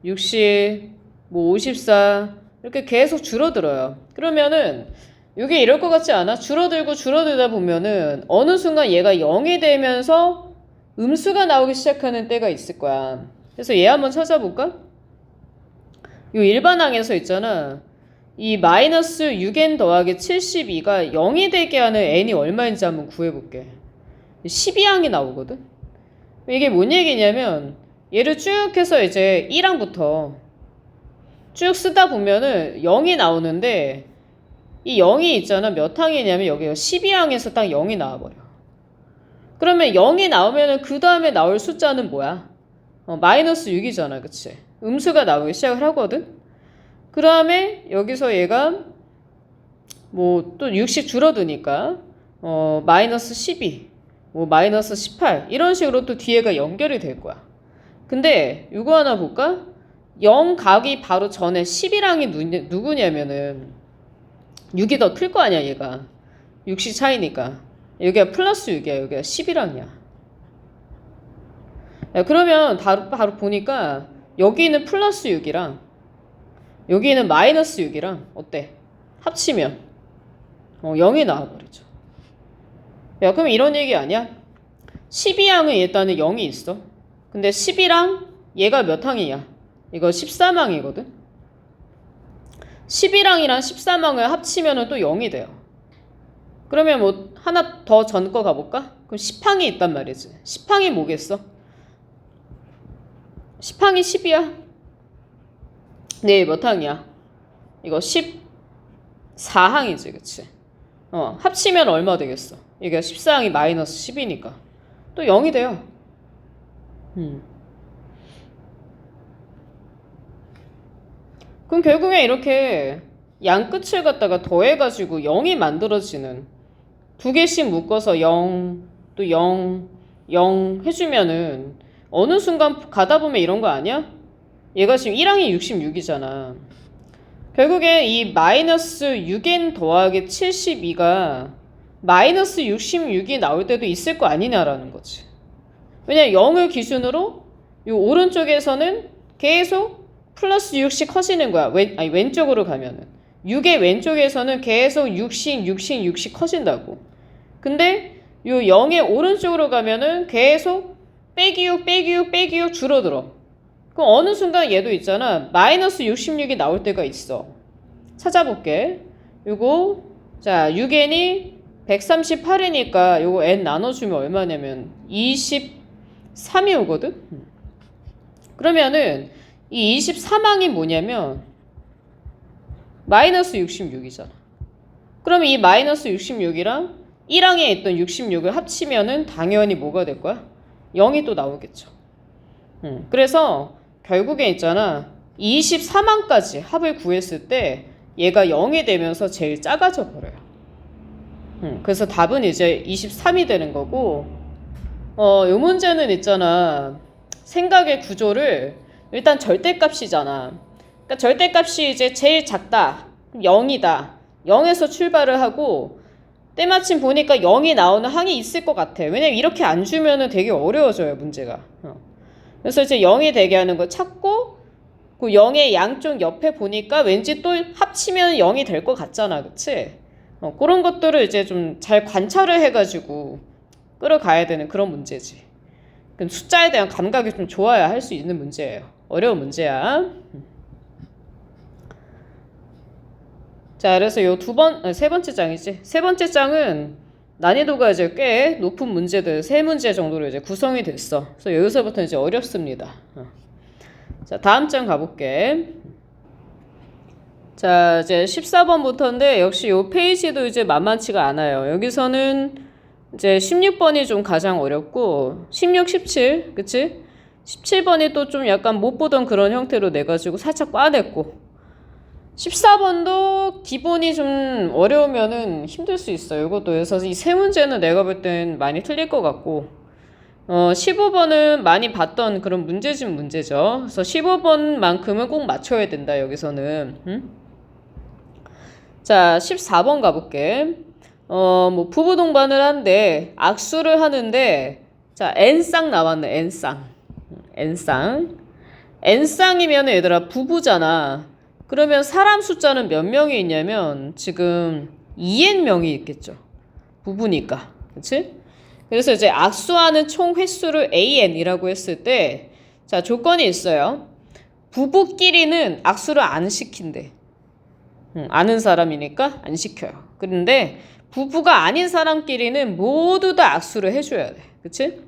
60, 뭐 54 이렇게 계속 줄어들어요. 그러면은 이게 이럴 것 같지 않아? 줄어들고 줄어들다 보면은 어느 순간 얘가 0이 되면서 음수가 나오기 시작하는 때가 있을 거야. 그래서 얘 한번 찾아볼까? 요 일반항에서 있잖아. 이 마이너스 6n 더하기 72가 0이 되게 하는 n이 얼마인지 한번 구해볼게. 12항이 나오거든? 이게 뭔 얘기냐면 얘를 쭉 해서 이제 1항부터 쭉 쓰다 보면은 0이 나오는데 이 0이 있잖아. 몇 항이냐면 여기가 12항에서 딱 0이 나와버려. 그러면 0이 나오면은 그 다음에 나올 숫자는 뭐야? 마이너스 6이잖아. 그치? 음수가 나오기 시작을 하거든? 그 다음에 여기서 얘가 뭐 또 60 줄어드니까 마이너스 12, 뭐 마이너스 18 이런 식으로 또 뒤에가 연결이 될 거야. 근데 이거 하나 볼까? 0 가기 바로 전에 11항이 누구냐면은 6이 더 클 거 아니야 얘가. 60 차이니까. 여기가 플러스 6이야. 여기가 11항이야. 그러면 바로 보니까 여기는 플러스 6이랑 여기는 마이너스 6이랑 어때? 합치면 0이 나와버리죠. 야, 그럼 이런 얘기 아니야? 12항은 일단은 0이 있어. 근데 11항 얘가 몇 항이야? 이거 13항이거든. 11항이랑 13항을 합치면 또 0이 돼요. 그러면 뭐 하나 더 전 거 가볼까? 그럼 10항이 있단 말이지. 10항이 뭐겠어? 10항이 10이야. 네, 몇 항이야? 이거 14항이지, 그치? 합치면 얼마 되겠어? 이게 14항이 마이너스 10이니까. 또 0이 돼요. 그럼 결국에 이렇게 양 끝을 갖다가 더해가지고 0이 만들어지는 두 개씩 묶어서 0, 또 0, 0 해주면은 어느 순간 가다 보면 이런 거 아니야? 얘가 지금 1항이 66이잖아. 결국에 이 마이너스 6n 더하기 72가 마이너스 66이 나올 때도 있을 거 아니냐라는 거지. 왜냐 0을 기준으로 이 오른쪽에서는 계속 플러스 6씩 커지는 거야. 왼쪽으로 가면은 6의 왼쪽에서는 계속 6씩 커진다고. 근데 이 0의 오른쪽으로 가면은 계속 빼기 6 줄어들어. 그럼 어느 순간 얘도 있잖아. 마이너스 66이 나올 때가 있어. 찾아볼게. 요거 자 6n이 138이니까 요거 n 나눠주면 얼마냐면 23이 오거든. 그러면은 이 23항이 뭐냐면 마이너스 66이잖아. 그럼 이 마이너스 66이랑 1항에 있던 66을 합치면은 당연히 뭐가 될 거야? 0이 또 나오겠죠. 그래서 결국에 있잖아. 23항까지 합을 구했을 때 얘가 0이 되면서 제일 작아져 버려요. 그래서 답은 이제 23이 되는 거고, 요 문제는 있잖아. 생각의 구조를 일단 절대값이잖아. 그러니까 절대값이 이제 제일 작다. 0이다. 0에서 출발을 하고 때마침 보니까 0이 나오는 항이 있을 것 같아. 왜냐면 이렇게 안 주면은 되게 어려워져요, 문제가. 그래서 이제 0이 되게 하는 거 찾고 그 0의 양쪽 옆에 보니까 왠지 또 합치면 0이 될 것 같잖아. 그치? 그런 것들을 이제 좀 잘 관찰을 해가지고 끌어가야 되는 그런 문제지. 그럼 숫자에 대한 감각이 좀 좋아야 할 수 있는 문제예요. 어려운 문제야. 자, 그래서 요 세 번째 장이지. 세 번째 장은 난이도가 이제 꽤 높은 문제들, 3문제 정도로 이제 구성이 됐어. 그래서 여기서부터 이제 어렵습니다. 자, 다음 장 가볼게. 자, 이제 14번부터인데 역시 요 페이지도 이제 만만치가 않아요. 여기서는 이제 16번이 좀 가장 어렵고 16, 17, 그치? 17번이 또 좀 약간 못 보던 그런 형태로 내가지고 살짝 꽈냈고 14번도 기본이 좀 어려우면은 힘들 수 있어요. 이것도 그래서 이 세 문제는 내가 볼 땐 많이 틀릴 것 같고 15번은 많이 봤던 그런 문제집 문제죠. 그래서 15번만큼은 꼭 맞춰야 된다 여기서는. 응? 자, 14번 가볼게. 뭐 부부 동반을 한데 악수를 하는데 자, n쌍 나왔네. n쌍. n쌍이면 얘들아 부부잖아. 그러면 사람 숫자는 몇 명이 있냐면 지금 2n명이 있겠죠. 부부니까. 그치? 그래서 이제 악수하는 총 횟수를 an이라고 했을 때 자, 조건이 있어요. 부부끼리는 악수를 안 시킨대. 아는 사람이니까 안 시켜요. 그런데 부부가 아닌 사람끼리는 모두 다 악수를 해줘야 돼. 그치?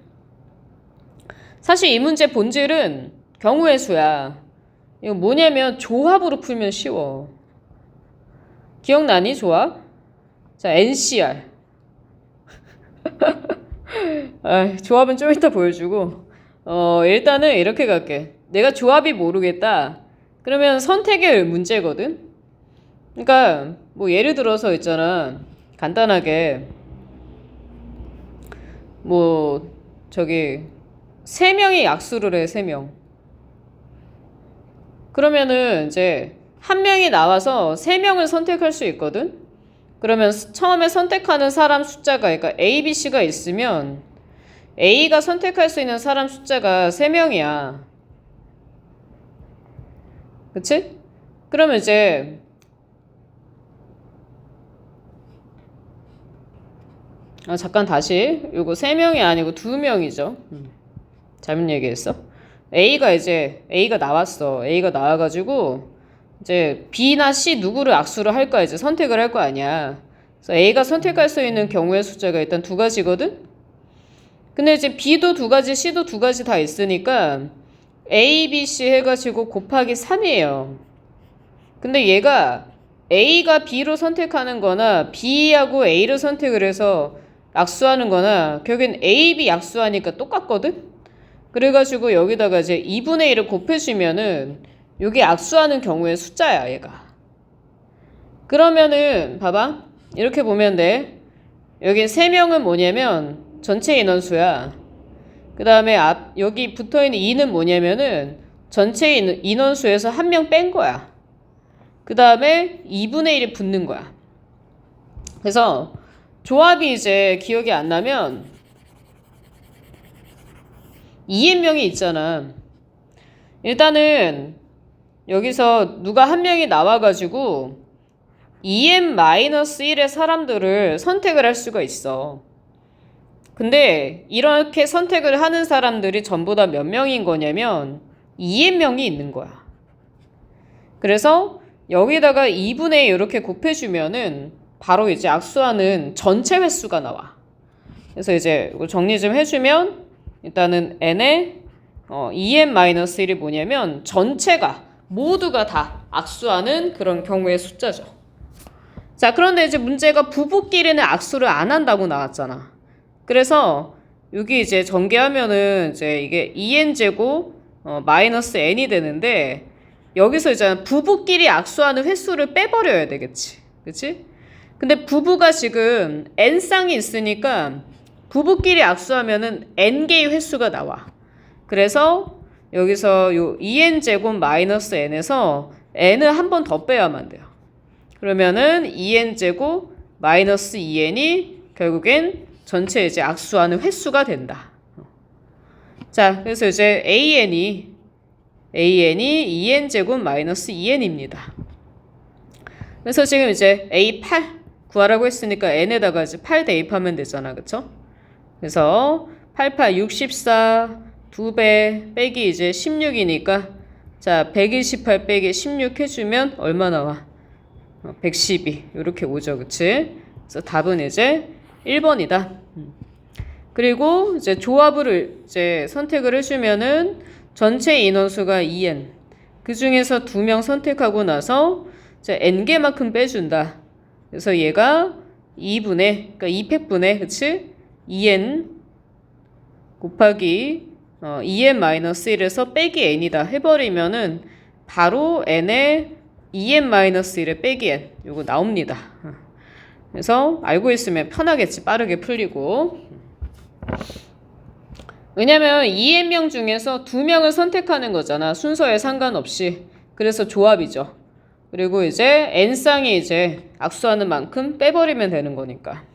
사실 이 문제 본질은 경우의 수야. 이거 뭐냐면 조합으로 풀면 쉬워. 기억나니? 조합? 자, NCR. 조합은 좀 이따 보여주고 일단은 이렇게 갈게. 내가 조합이 모르겠다. 그러면 선택의 문제거든. 그러니까 뭐 예를 들어서 있잖아. 간단하게 뭐 저기 3명이 악수를 해. 3명. 그러면은 이제 한 명이 나와서 3명을 선택할 수 있거든. 그러면 처음에 선택하는 사람 숫자가 그러니까 A, B, C가 있으면 A가 선택할 수 있는 사람 숫자가 3명이야. 그치? 그러면 이제 잠깐 다시 요거 3명이 아니고 2명이죠. 잘못 얘기했어. A가 나왔어. A가 나와가지고 이제 B나 C 누구를 악수를 할까 이제 선택을 할 거 아니야. 그래서 A가 선택할 수 있는 경우의 숫자가 일단 2가지거든. 근데 이제 B도 2가지, C도 2가지 다 있으니까 A, B, C 해가지고 곱하기 3이에요. 근데 얘가 A가 B로 선택하는 거나 B하고 A를 선택을 해서 악수하는 거나 결국엔 A, B 악수하니까 똑같거든? 그래가지고 여기다가 이제 2분의 1을 곱해주면은 요게 악수하는 경우의 숫자야, 얘가. 그러면은 봐봐. 이렇게 보면 돼. 여기 3명은 뭐냐면 전체 인원수야. 그 다음에 여기 붙어있는 2는 뭐냐면은 전체 인원수에서 1명 뺀 거야. 그 다음에 2분의 1이 붙는 거야. 그래서 조합이 이제 기억이 안 나면 2n명이 있잖아. 일단은 여기서 누가 한 명이 나와가지고 2n-1의 사람들을 선택을 할 수가 있어. 근데 이렇게 선택을 하는 사람들이 전부 다 몇 명인 거냐면 2n명이 있는 거야. 그래서 여기다가 2분의 1 이렇게 곱해주면은 바로 이제 악수하는 전체 횟수가 나와. 그래서 이제 이거 정리 좀 해주면 일단은 n의 2n-1이 뭐냐면 전체가 모두가 다 악수하는 그런 경우의 숫자죠. 자, 그런데 이제 문제가 부부끼리는 악수를 안 한다고 나왔잖아. 그래서 여기 이제 전개하면은 이제 이게 2n제곱 마이너스 n이 되는데 여기서 이제 부부끼리 악수하는 횟수를 빼버려야 되겠지. 그치? 근데 부부가 지금 n쌍이 있으니까 부부끼리 악수하면은 n개의 횟수가 나와. 그래서 여기서 요 2n제곱 마이너스 n에서 n을 한 번 더 빼야만 돼요. 그러면은 2n제곱 마이너스 2n이 결국엔 전체 이제 악수하는 횟수가 된다. 자, 그래서 이제 an이 2n제곱 마이너스 2n입니다. 그래서 지금 이제 A8 구하라고 했으니까 n에다가 이제 8 대입하면 되잖아. 그쵸? 그래서 88, 64, 2배 빼기 이제 16이니까 자, 128 빼기 16 해주면 얼마 나와? 112 이렇게 오죠. 그치? 그래서 답은 이제 1번이다. 그리고 이제 조합을 이제 선택을 해주면은 전체 인원수가 2n. 그 중에서 2명 선택하고 나서 이제 n개만큼 빼준다. 그래서 얘가 2분의, 그러니까 2팩분의, 그치? 2n 곱하기 2n-1에서 빼기 n이다 해버리면은 바로 n에 2n-1에 빼기 n 요거 나옵니다. 그래서 알고 있으면 편하겠지. 빠르게 풀리고. 왜냐면 2n명 중에서 2명을 선택하는 거잖아. 순서에 상관없이. 그래서 조합이죠. 그리고 이제 n쌍이 이제 악수하는 만큼 빼버리면 되는 거니까.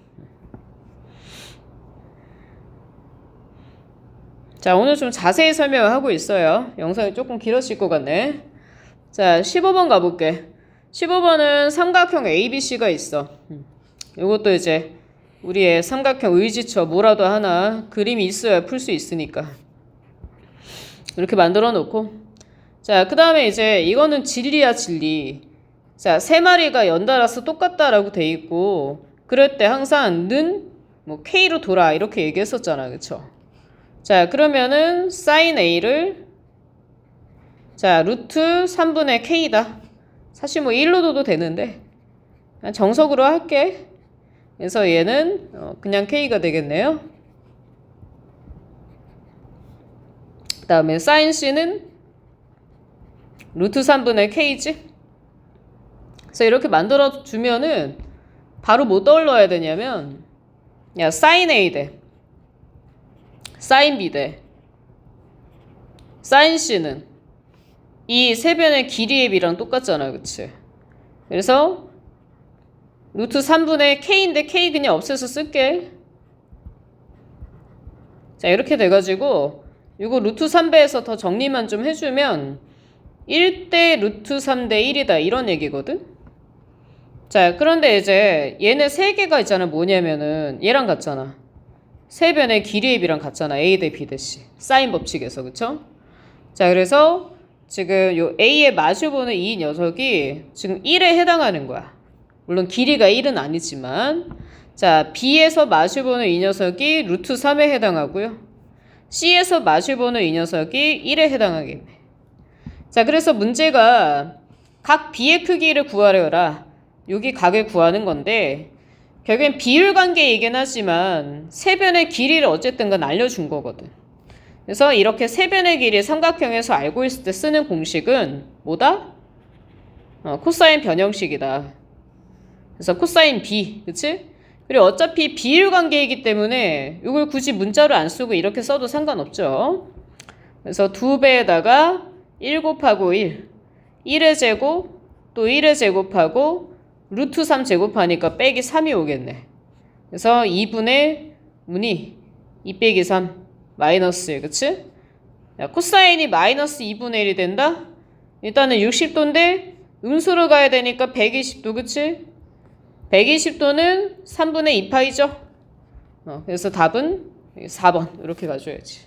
자, 오늘 좀 자세히 설명을 하고 있어요. 영상이 조금 길어질 것 같네. 자, 15번 가볼게. 15번은 삼각형 ABC가 있어. 이것도 이제 우리의 삼각형 의지처 뭐라도 하나 그림이 있어야 풀 수 있으니까. 이렇게 만들어 놓고. 자, 그 다음에 이제 이거는 진리야, 진리. 자, 세 마리가 연달아서 똑같다라고 돼 있고, 그럴 때 항상 는 뭐 K로 돌아 이렇게 얘기했었잖아. 그쵸? 자, 그러면은 sin A를 자, 루트 3분의 K다. 사실 뭐 1로 둬도 되는데 그냥 정석으로 할게. 그래서 얘는 그냥 K가 되겠네요. 그 다음에 sin C는 루트 3분의 K지. 그래서 이렇게 만들어 주면은 바로 뭐 떠올려야 되냐면 야, sin A 대 sin B 대 sin C는 이 세 변의 길이의 비랑 똑같잖아. 그치? 그래서 루트 3분의 K인데 K 그냥 없애서 쓸게. 자, 이렇게 돼가지고 이거 루트 3배에서 더 정리만 좀 해주면 1대 루트 3대 1이다 이런 얘기거든. 자, 그런데 이제 얘네 세 개가 있잖아. 뭐냐면은 얘랑 같잖아. 세 변의 길이의 비랑 같잖아. A 대 B 대 C 사인 법칙에서. 그쵸? 자, 그래서 지금 요 A의 마주보는 이 녀석이 지금 1에 해당하는 거야. 물론 길이가 1은 아니지만. 자, B에서 마주보는 이 녀석이 루트 3에 해당하고요. C에서 마주보는 이 녀석이 1에 해당하겠네. 자, 그래서 문제가 각 B의 크기를 구하려라. 여기 각을 구하는 건데 결국엔 비율 관계이긴 하지만 세 변의 길이를 어쨌든 간 알려준 거거든. 그래서 이렇게 세 변의 길이 삼각형에서 알고 있을 때 쓰는 공식은 뭐다? 코사인 변형식이다. 그래서 코사인 B, 그치? 그리고 어차피 비율 관계이기 때문에 이걸 굳이 문자로 안 쓰고 이렇게 써도 상관없죠. 그래서 2배에다가 1 곱하고 1, 1의 제곱, 또 1의 제곱하고 루트 3 제곱하니까 빼기 3이 오겠네. 그래서 2분의 문이 2 빼기 3 마이너스 1, 그치? 야, 코사인이 마이너스 2분의 1이 된다? 일단은 60도인데 음수로 가야 되니까 120도, 그치? 120도는 3분의 2파이죠? 그래서 답은 4번 이렇게 가줘야지.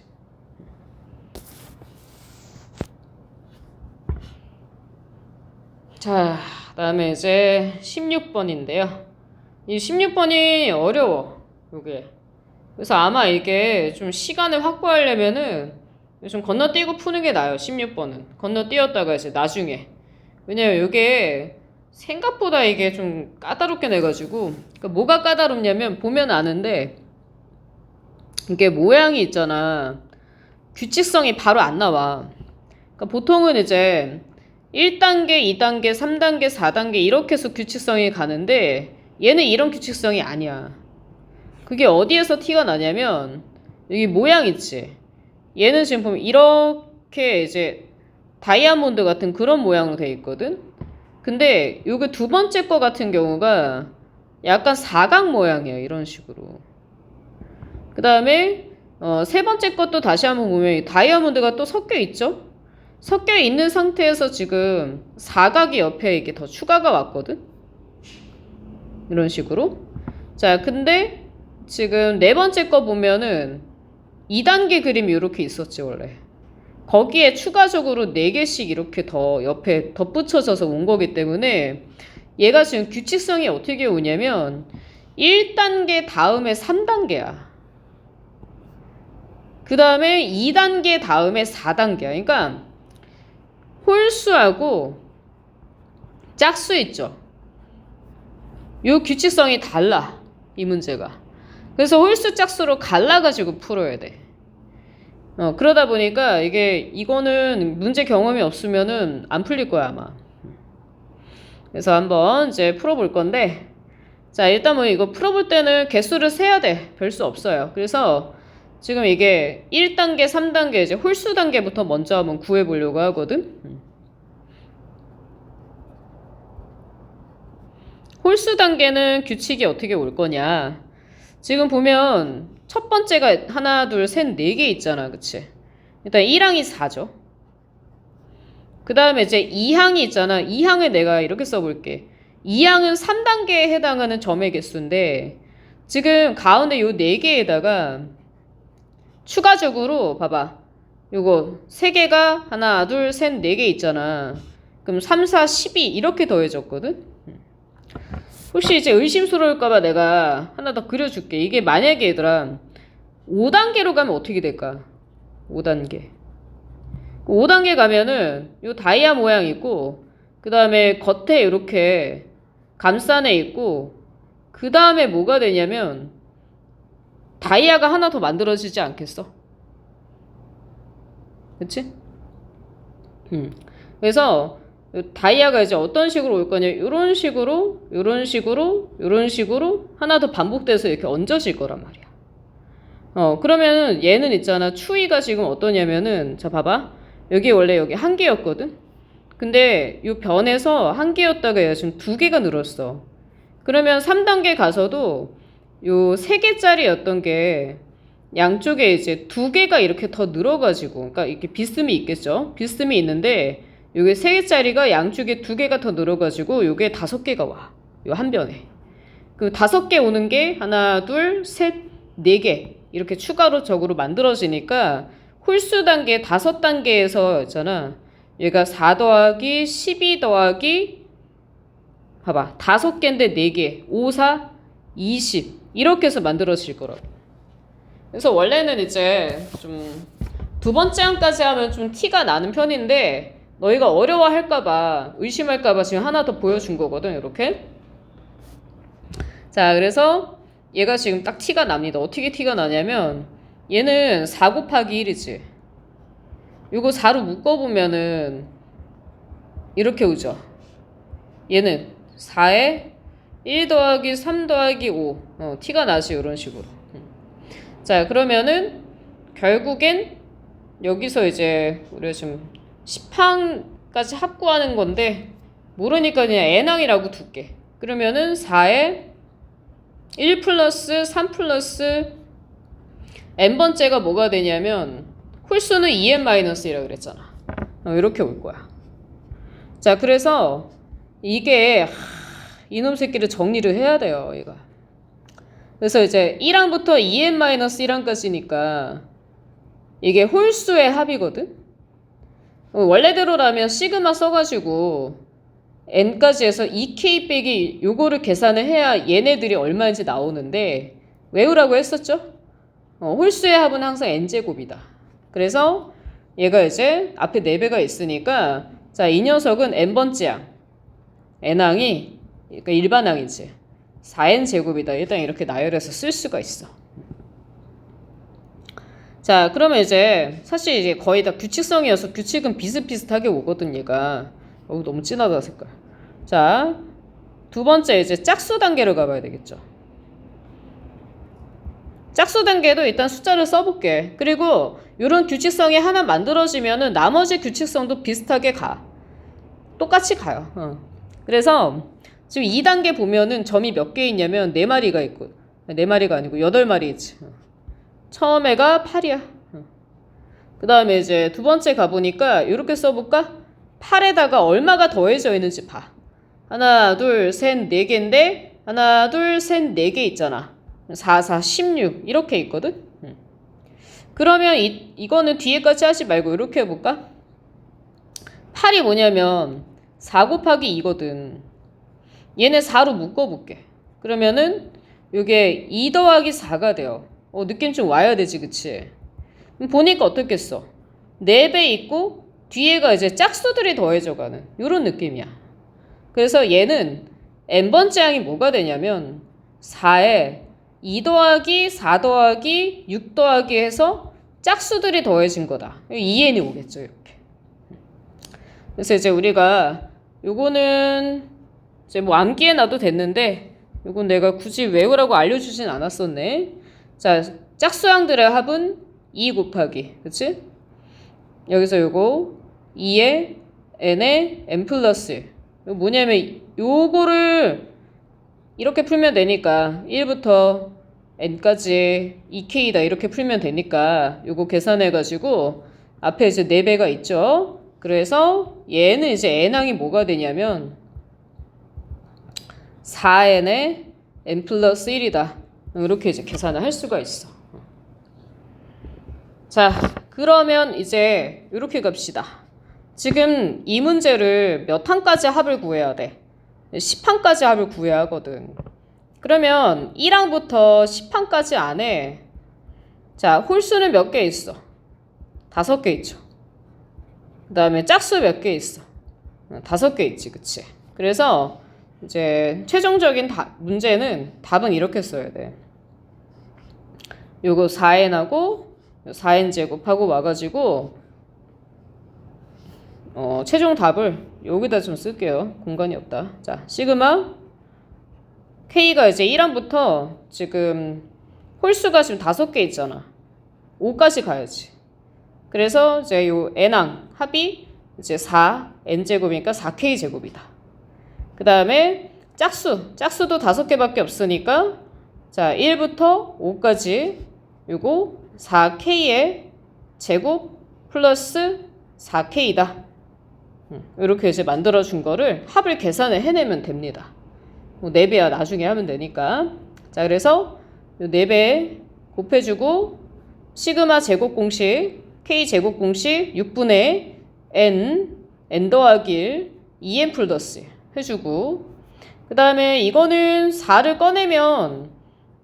자, 그 다음에 이제 16번인데요. 이 16번이 어려워. 요게. 그래서 아마 이게 좀 시간을 확보하려면은 좀 건너뛰고 푸는 게 나아요. 16번은. 건너뛰었다가 이제 나중에. 왜냐면 이게 생각보다 이게 좀 까다롭게 내가지고. 그러니까 뭐가 까다롭냐면 보면 아는데 이게 모양이 있잖아. 규칙성이 바로 안 나와. 그러니까 보통은 이제 1단계, 2단계, 3단계, 4단계 이렇게 해서 규칙성이 가는데 얘는 이런 규칙성이 아니야. 그게 어디에서 티가 나냐면 여기 모양 있지. 얘는 지금 보면 이렇게 이제 다이아몬드 같은 그런 모양으로 돼 있거든. 근데 요게 두 번째 거 같은 경우가 약간 사각 모양이에요. 이런 식으로. 그 다음에 세 번째 것도 다시 한번 보면 다이아몬드가 또 섞여 있죠. 섞여 있는 상태에서 지금 사각이 옆에 이게 더 추가가 왔거든. 이런 식으로. 자, 근데 지금 네 번째 거 보면은 2단계 그림이 이렇게 있었지 원래. 거기에 추가적으로 4개씩 이렇게 더 옆에 덧붙여져서 온 거기 때문에 얘가 지금 규칙성이 어떻게 오냐면 1단계 다음에 3단계야. 그 다음에 2단계 다음에 4단계야. 그러니까 홀수하고 짝수 있죠. 요 규칙성이 달라. 이 문제가. 그래서 홀수 짝수로 갈라가지고 풀어야 돼. 그러다 보니까 이거는 문제 경험이 없으면은 안 풀릴 거야, 아마. 그래서 한번 이제 풀어볼 건데, 자, 일단 뭐 이거 풀어볼 때는 개수를 세야 돼. 별 수 없어요. 그래서 지금 이게 1단계, 3단계 이제 홀수 단계부터 먼저 한번 구해보려고 하거든. 홀수 단계는 규칙이 어떻게 올 거냐. 지금 보면 첫 번째가 하나, 둘, 셋, 4개 있잖아. 그치? 일단 1항이 4죠. 그 다음에 이제 2항이 있잖아. 2항을 내가 이렇게 써볼게. 2항은 3단계에 해당하는 점의 개수인데 지금 가운데 요 4개에다가 추가적으로 봐봐. 요거 3개가 하나, 둘, 셋, 4개 있잖아. 그럼 3, 4, 12 이렇게 더해졌거든? 혹시 이제 의심스러울까봐 내가 하나 더 그려줄게. 이게 만약에 얘들아 5단계로 가면 어떻게 될까? 5단계. 5단계 가면은 요 다이아 모양 있고 그 다음에 겉에 이렇게 감싼 애 있고 그 다음에 뭐가 되냐면 다이아가 하나 더 만들어지지 않겠어? 그치? 그래서 다이아가 이제 어떤 식으로 올 거냐, 이런 식으로, 이런 식으로, 이런 식으로 하나 더 반복돼서 이렇게 얹어질 거란 말이야. 그러면은 얘는 있잖아. 추이가 지금 어떠냐면은, 자, 봐봐. 여기 원래 여기 한 개였거든? 근데 이 변에서 한 개였다가 얘가 지금 2개가 늘었어. 그러면 3단계 가서도 요 3개짜리였던 게 양쪽에 이제 2개가 이렇게 더 늘어가지고, 그러니까 이렇게 비스듬히 있겠죠? 비스듬히 있는데, 요게 3개짜리가 양쪽에 2개가 더 늘어가지고 요게 5개가 와. 요 한 변에. 그 5개 오는 게 하나, 둘, 셋, 4개 이렇게 추가로 적으로 만들어지니까 홀수 단계 5단계에서 있잖아. 얘가 4 더하기 12 더하기 봐봐. 5개인데 4개. 5, 4, 20 이렇게 해서 만들어질 거라고. 그래서 원래는 이제 좀 두 번째 항까지 하면 좀 티가 나는 편인데 너희가 어려워할까봐 의심할까봐 지금 하나 더 보여준 거거든. 이렇게. 자, 그래서 얘가 지금 딱 티가 납니다. 어떻게 티가 나냐면 얘는 4 곱하기 1이지. 요거 4로 묶어보면은 이렇게 오죠. 얘는 4에 1 더하기 3 더하기 5 티가 나지. 이런 식으로. 자, 그러면은 결국엔 여기서 이제 우리가 지금 10항까지 합구하는 건데 모르니까 그냥 n항이라고 둘게. 그러면은 4에 1 플러스 3 플러스 n번째가 뭐가 되냐면 홀수는 2n-1이라고 그랬잖아. 이렇게 올 거야. 자, 그래서 이게 이놈 새끼를 정리를 해야 돼요. 얘가. 그래서 이제 1항부터 2n-1항까지니까 이게 홀수의 합이거든. 원래대로라면 시그마 써가지고 n까지 해서 2k 빼기 요거를 계산을 해야 얘네들이 얼마인지 나오는데 외우라고 했었죠? 홀수의 합은 항상 n제곱이다. 그래서 얘가 이제 앞에 4배가 있으니까 자, 이 녀석은 n번째 항 n항이 그러니까 일반항이지 4n 제곱이다. 일단 이렇게 나열해서 쓸 수가 있어. 자, 그러면 이제 사실 이제 거의 다 규칙성이어서 규칙은 비슷비슷하게 오거든. 얘가 너무 진하다 색깔. 자, 두 번째 이제 짝수 단계로 가봐야 되겠죠. 짝수 단계도 일단 숫자를 써볼게. 그리고 이런 규칙성이 하나 만들어지면은 나머지 규칙성도 비슷하게 가. 똑같이 가요. 그래서 지금 2단계 보면은 점이 몇 개 있냐면 4마리가 있고, 4마리가 아니고 8마리 있지. 처음에가 8이야. 그 다음에 이제 두 번째 가보니까 이렇게 써볼까? 8에다가 얼마가 더해져 있는지 봐. 하나, 둘, 셋, 4개인데 하나, 둘, 셋, 4개 있잖아. 4, 4, 16 이렇게 있거든. 그러면 이거는 뒤에까지 하지 말고 이렇게 해볼까? 8이 뭐냐면 4 곱하기 2거든. 얘네 4로 묶어볼게. 그러면은 이게 2 더하기 4가 돼요. 느낌 좀 와야 되지, 그치? 보니까 어떻겠어? 4배 있고 뒤에가 이제 짝수들이 더해져가는 이런 느낌이야. 그래서 얘는 n번째 항이 뭐가 되냐면 4에 2 더하기 4 더하기 6 더하기 해서 짝수들이 더해진 거다. 2n이 오겠죠, 이렇게. 그래서 이제 우리가 요거는 이제 뭐 암기해놔도 됐는데 요건 내가 굳이 외우라고 알려주진 않았었네. 자, 짝수항들의 합은 2 곱하기, 그치? 여기서 요거 2에 n에 n 플러스 1. 이거 뭐냐면 요거를 이렇게 풀면 되니까 1부터 n까지 2k다 이렇게 풀면 되니까 요거 계산해가지고 앞에 이제 4배가 있죠. 그래서 얘는 이제 n항이 뭐가 되냐면 4n에 n 플러스 1이다. 이렇게 이제 계산을 할 수가 있어. 자, 그러면 이제 이렇게 갑시다. 지금 이 문제를 몇 항까지 합을 구해야 돼? 10항까지 합을 구해야 하거든. 그러면 1항부터 10항까지 안에 자, 홀수는 몇 개 있어? 5개 있죠. 그 다음에 짝수 몇 개 있어? 5개 있지, 그치? 그래서 이제 최종적인 문제는 답은 이렇게 써야 돼. 요거 4n하고 4n 제곱하고 와가지고 최종 답을 여기다 좀 쓸게요. 공간이 없다. 자, 시그마 K가 이제 1항부터 지금 홀수가 지금 5개 있잖아. 5까지 가야지. 그래서 이제 요 n항 합이 이제 4 n제곱이니까 4k 제곱이다. 그 다음에 짝수도 5개밖에 없으니까 자 1부터 5까지 요거 4k의 제곱 플러스 4k다. 이렇게 이제 만들어준 거를 합을 계산을 해내면 됩니다. 뭐 4배야 나중에 하면 되니까. 자, 그래서 4배 곱해주고 시그마 제곱 공식 k 제곱 공식 6분의 n 더하기 1 2n 플러스 해주고 그 다음에 이거는 4를 꺼내면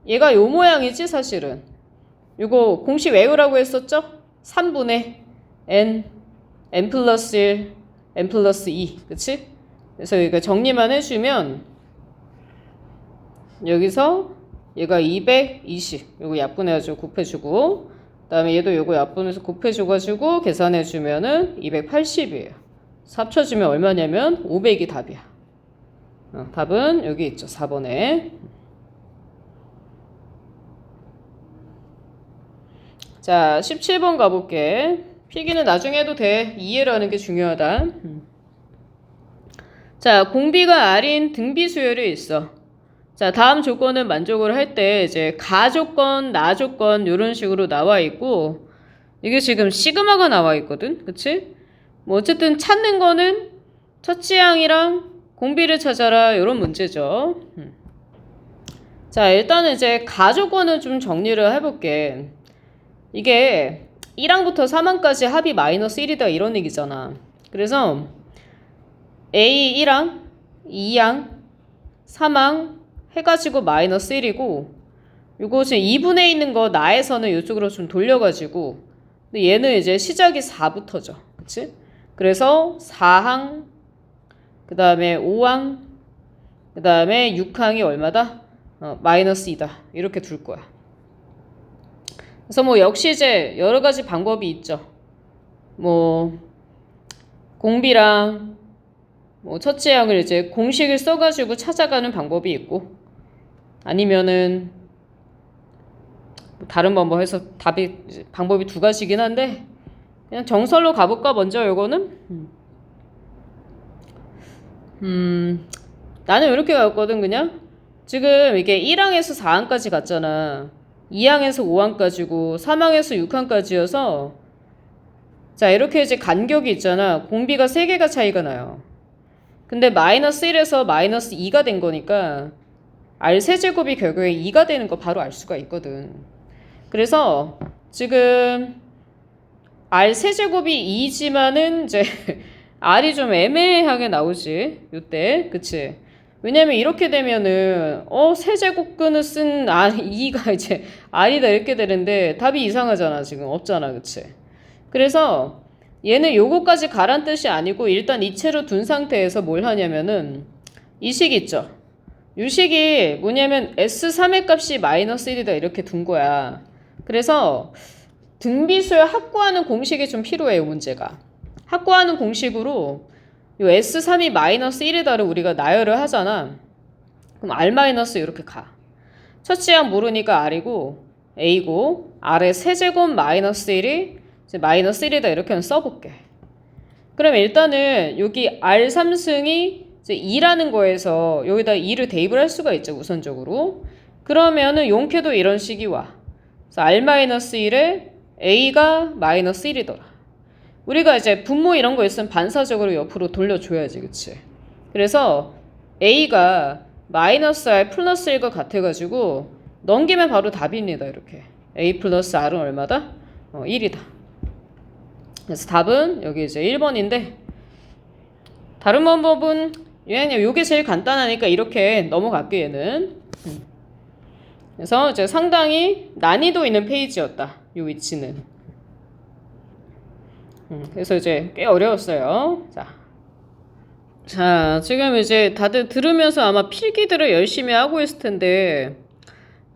얘가 요 모양이지 사실은. 요거 공식 외우라고 했었죠? 3분의 n 플러스 1 n 플러스 2 그치? 그래서 이거 정리만 해주면 여기서 얘가 220 요거 약분해가지고 곱해주고 그 다음에 얘도 요거 약분해서 곱해줘가지고 계산해주면은 280이에요. 합쳐주면 얼마냐면 500이 답이야. 답은 여기 있죠. 4번에. 자, 17번 가볼게. 필기는 나중에 해도 돼. 이해를 하는 게 중요하다. 자, 공비가 R인 등비 수열이 있어. 자, 다음 조건은 만족을 할 때 이제 가 조건, 나 조건 이런 식으로 나와 있고 이게 지금 시그마가 나와 있거든. 그치? 뭐 어쨌든 찾는 거는 첫지항이랑 공비를 찾아라 이런 문제죠. 자, 일단은 이제 가 조건을 좀 정리를 해볼게. 이게 1항부터 3항까지 합이 마이너스 1이다 이런 얘기잖아. 그래서 A 1항, 2항, 3항 해가지고 마이너스 1이고 요거 지금 2분의 있는 거 나에서는 이쪽으로 좀 돌려가지고 근데 얘는 이제 시작이 4부터죠. 그치? 그래서 4항 그 다음에 5항 그 다음에 6항이 얼마다? 마이너스 2다 이렇게 둘 거야. 그래서 뭐 역시 이제 여러 가지 방법이 있죠. 뭐 공비랑 뭐 첫째항을 이제 공식을 써가지고 찾아가는 방법이 있고 아니면은 뭐 다른 방법 해서 방법이 두 가지긴 한데 그냥 정설로 가볼까 먼저 요거는 나는 이렇게 갔거든. 그냥 지금 이게 1항에서 4항까지 갔잖아. 2항에서 5항까지고 3항에서 6항까지여서 자 이렇게 이제 간격이 있잖아. 공비가 3개가 차이가 나요. 근데 마이너스 1에서 마이너스 2가 된 거니까 R 세제곱이 결국에 2가 되는 거 바로 알 수가 있거든. 그래서 지금 R 세제곱이 2지만은 이제 R이 좀 애매하게 나오지. 요때. 그치? 왜냐면 이렇게 되면은 세제곱근을 쓴 R2가 이제 R이다 이렇게 되는데 답이 이상하잖아. 지금 없잖아. 그치? 그래서 얘는 요거까지 가란 뜻이 아니고 일단 이체로 둔 상태에서 뭘 하냐면은 이 식 있죠. 이 식이 뭐냐면 S3의 값이 마이너스 1이다 이렇게 둔 거야. 그래서 등비수열 확보하는 공식이 좀 필요해요. 문제가. 확보하는 공식으로 요 S3이 마이너스 1이다를 우리가 나열을 하잖아. 그럼 R 마이너스 이렇게 가. 첫째항 모르니까 R이고 A고 R의 세제곱 마이너스 1이 이제 마이너스 1이다 이렇게 써볼게. 그럼 일단은 여기 R3승이 이제 2라는 거에서 여기다 2를 대입을 할 수가 있죠. 우선적으로. 그러면은 용케도 이런 식이 와. 그래서 R-1에 A가 마이너스 1이더라. 우리가 이제 분모 이런 거 있으면 반사적으로 옆으로 돌려줘야지. 그치? 그래서 A가 마이너스 R 플러스 1과 같아가지고 넘기면 바로 답입니다. 이렇게. A 플러스 R은 얼마다? 1이다. 그래서 답은 여기 이제 1번인데 다른 방법은 얘는 요게 제일 간단하니까 이렇게 넘어갈게 얘는. 그래서 이제 상당히 난이도 있는 페이지였다. 요 위치는. 그래서 이제 꽤 어려웠어요. 자, 지금 이제 다들 들으면서 아마 필기들을 열심히 하고 있을 텐데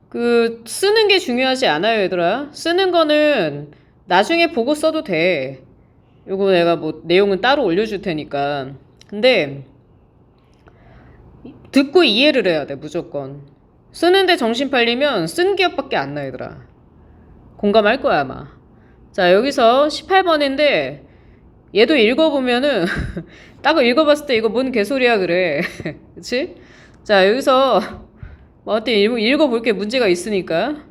그 쓰는 게 중요하지 않아요, 얘들아. 쓰는 거는 나중에 보고 써도 돼. 요거 내가 뭐 내용은 따로 올려줄 테니까. 근데 듣고 이해를 해야 돼, 무조건. 쓰는데 정신 팔리면 쓴 기억밖에 안 나, 얘들아. 공감할 거야, 아마. 자, 여기서 18번인데 얘도 읽어보면은 딱 읽어봤을 때 이거 뭔 개소리야 그래. 그치? 자, 여기서 뭐 어때 읽어볼게. 문제가 있으니까.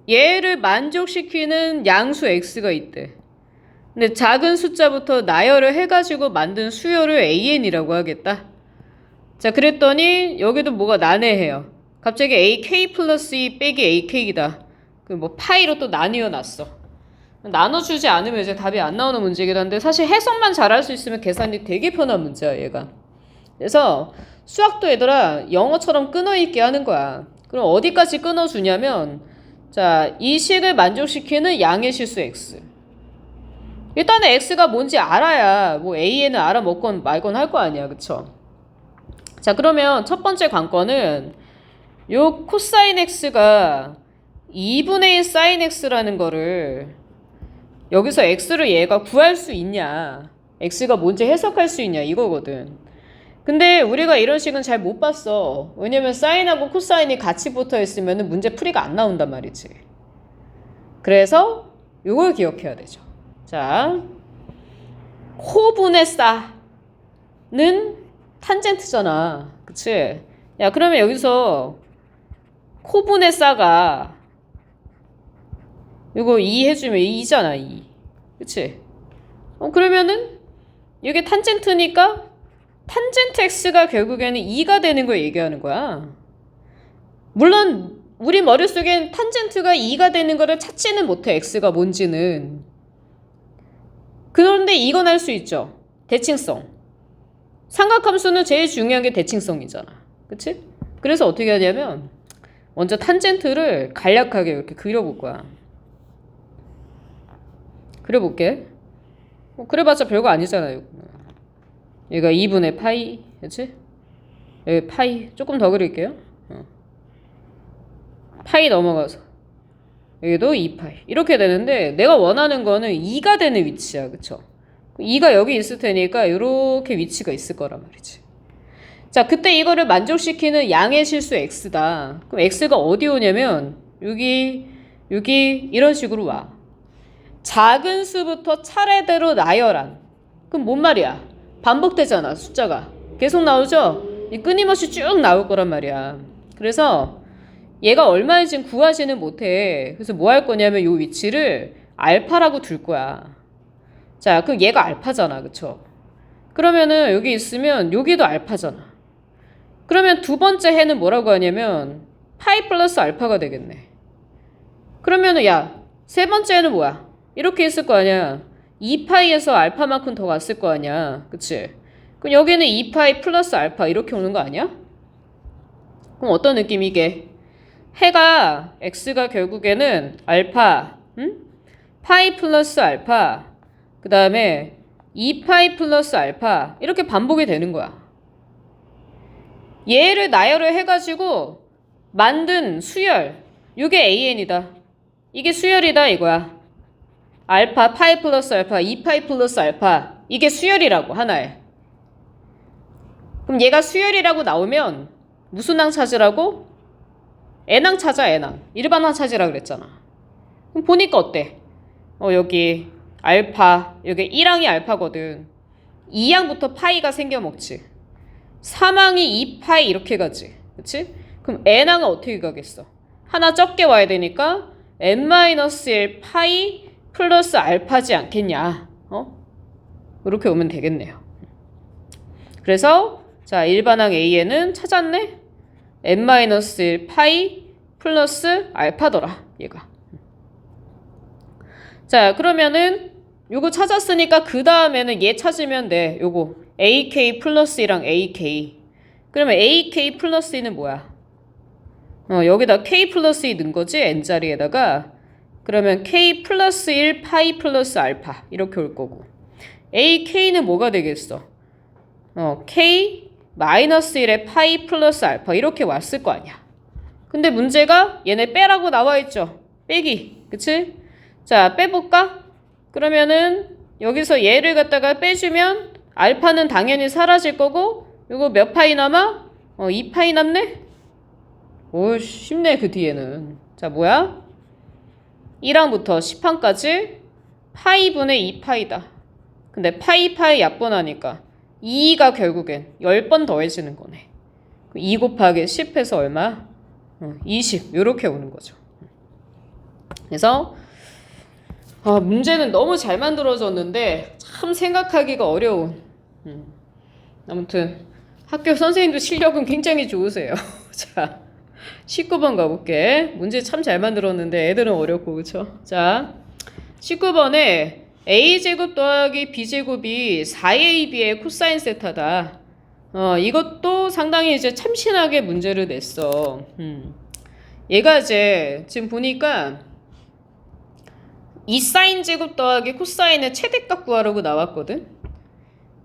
얘를 만족시키는 양수 x가 있대. 근데 작은 숫자부터 나열을 해가지고 만든 수열을 AN이라고 하겠다. 자, 그랬더니 여기도 뭐가 난해해요. 갑자기 AK 플러스 2 빼기 AK이다. 그 뭐 파이로 또 나뉘어 놨어. 나눠주지 않으면 이제 답이 안 나오는 문제이긴 한데 사실 해석만 잘할 수 있으면 계산이 되게 편한 문제야, 얘가. 그래서 수학도 얘들아 영어처럼 끊어있게 하는 거야. 그럼 어디까지 끊어주냐면 자, 이 식을 만족시키는 양의 실수 x. 일단은 x가 뭔지 알아야 뭐 a는 알아먹건 말건 할 거 아니야. 그쵸? 자, 그러면 첫 번째 관건은 요 코사인 x가 2분의 1 사인 x라는 거를 여기서 x를 얘가 구할 수 있냐, x가 뭔지 해석할 수 있냐 이거거든. 근데 우리가 이런 식은 잘 못 봤어. 왜냐면 사인하고 코사인이 같이 붙어 있으면 문제 풀이가 안 나온단 말이지. 그래서 이걸 기억해야 되죠. 자, 코분의 싸는 탄젠트잖아. 그치? 야, 그러면 여기서 코분의 싸가 이거 2 해주면 2잖아, 2. 그치? 그러면은 이게 탄젠트니까 탄젠트 x가 결국에는 2가 되는 걸 얘기하는 거야. 물론 우리 머릿속엔 탄젠트가 2가 되는 거를 찾지는 못해, x가 뭔지는. 그런데 이건 할 수 있죠. 대칭성. 삼각함수는 제일 중요한 게 대칭성이잖아. 그치? 그래서 어떻게 하냐면 먼저 탄젠트를 간략하게 이렇게 그려볼 거야. 그려볼게. 그래봤자 별거 아니잖아요. 얘가 2분의 파이, 그치? 여기 파이 조금 더 그릴게요. 파이 넘어가서 여기도 2파이 이렇게 되는데 내가 원하는 거는 2가 되는 위치야. 그쵸? 2가 여기 있을 테니까 이렇게 위치가 있을 거란 말이지. 자, 그때 이거를 만족시키는 양의 실수 x다. 그럼 x가 어디 오냐면 여기 이런 식으로 와. 작은 수부터 차례대로 나열한. 그럼 뭔 말이야? 반복되잖아, 숫자가. 계속 나오죠? 이 끊임없이 쭉 나올 거란 말이야. 그래서 얘가 얼마인지는 구하지는 못해. 그래서 뭐 할 거냐면 이 위치를 알파라고 둘 거야. 자, 그럼 얘가 알파잖아, 그쵸? 그러면은 여기 있으면 여기도 알파잖아. 그러면 두 번째 해는 뭐라고 하냐면 파이 플러스 알파가 되겠네. 그러면은 야, 세 번째 해는 뭐야? 이렇게 있을 거 아니야. 2파이에서 알파만큼 더 갔을 거 아니야. 그치? 그럼 여기는 2파이 플러스 알파 이렇게 오는 거 아니야? 그럼 어떤 느낌이게? 해가 x가 결국에는 알파, 파이 플러스 알파, 그 다음에 2파이 플러스 알파 이렇게 반복이 되는 거야. 얘를 나열을 해가지고 만든 수열, 이게 AN이다. 이게 수열이다 이거야. 알파, 파이 플러스 알파, 2파이 플러스 알파 이게 수열이라고 하나에. 그럼 얘가 수열이라고 나오면 무슨 항 찾으라고? n항 찾아, n항. 일반항 찾으라 그랬잖아. 그럼 보니까 어때? 여기 알파, 여기 1항이 알파거든. 2항부터 파이가 생겨먹지. 3항이 2파이 이렇게 가지. 그치? 그럼 n항은 어떻게 가겠어? 하나 적게 와야 되니까 n-1 파이 플러스 알파지 않겠냐. 이렇게 오면 되겠네요. 그래서 자, 일반항 A에는 찾았네? n-1 파이 플러스 알파더라, 얘가. 자, 그러면은 요거 찾았으니까 그 다음에는 얘 찾으면 돼. 요거 AK 플러스 1랑 AK. 그러면 AK 플러스 2는 뭐야? 여기다 K 플러스 2 넣은 거지? N자리에다가. 그러면 K 플러스 1 파이 플러스 알파 이렇게 올 거고. AK는 뭐가 되겠어? K 마이너스 1의 파이 플러스 알파 이렇게 왔을 거 아니야. 근데 문제가 얘네 빼라고 나와 있죠. 빼기. 그치? 자, 빼볼까? 그러면은 여기서 얘를 갖다가 빼주면 알파는 당연히 사라질 거고 이거 몇 파이 남아? 2파이 남네? 오, 쉽네 그 뒤에는. 자, 뭐야? 1항부터 10항까지 파이분의 2파이다. 근데 파이 약분하니까 2가 결국엔 10번 더해지는 거네. 2 곱하기 10해서 얼마? 20 이렇게 오는 거죠. 그래서 문제는 너무 잘 만들어졌는데 참 생각하기가 어려운. 아무튼 학교 선생님도 실력은 굉장히 좋으세요. 자, 19번 가볼게. 문제 참 잘 만들었는데 애들은 어렵고 그쵸? 자, 19번에 a제곱 더하기 b제곱이 4ab의 코사인 세타다. 이것도 상당히 이제 참신하게 문제를 냈어. 얘가 이제 지금 보니까 2사인 제곱 더하기 코사인의 최대값 구하라고 나왔거든.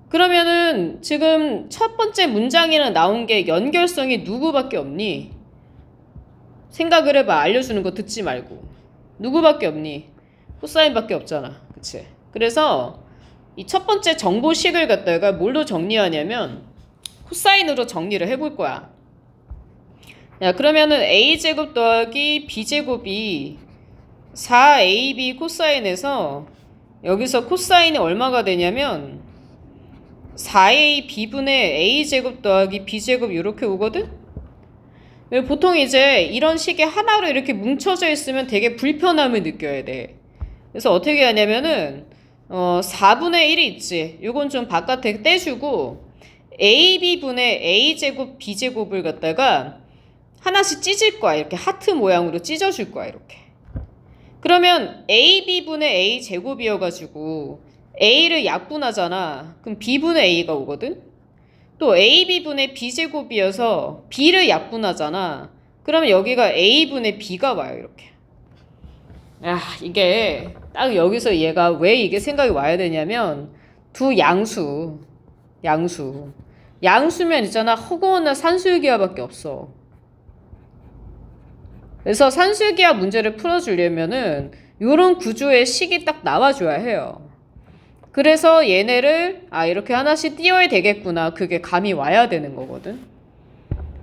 그러면은 지금 첫 번째 문장에는 나온 게 연결성이 누구밖에 없니? 생각을 해봐. 알려주는 거 듣지 말고. 누구밖에 없니? 코사인밖에 없잖아. 그치? 그래서 이 첫 번째 정보식을 갖다가 뭘로 정리하냐면 코사인으로 정리를 해볼 거야. 야, 그러면은 a제곱 더하기 b제곱이 4ab 코사인에서 여기서 코사인이 얼마가 되냐면 4ab분의 a제곱 더하기 b제곱 이렇게 오거든? 보통 이제 이런 식의 하나로 이렇게 뭉쳐져 있으면 되게 불편함을 느껴야 돼. 그래서 어떻게 하냐면은 4분의 1이 있지. 이건 좀 바깥에 떼주고 ab분의 a제곱 b제곱을 갖다가 하나씩 찢을 거야. 이렇게 하트 모양으로 찢어줄 거야. 이렇게. 그러면 ab분의 a제곱이어가지고 a를 약분하잖아. 그럼 b분의 a가 오거든. 또 ab분의 b제곱이어서 b를 약분하잖아. 그러면 여기가 a분의 b가 와요. 이렇게. 야, 이게 딱 여기서 얘가 왜 이게 생각이 와야 되냐면 두 양수면 있잖아. 허구나 산술기하밖에 없어. 그래서 산술기하 문제를 풀어주려면은 이런 구조의 식이 딱 나와줘야 해요. 그래서 얘네를 이렇게 하나씩 띄워야 되겠구나. 그게 감이 와야 되는 거거든.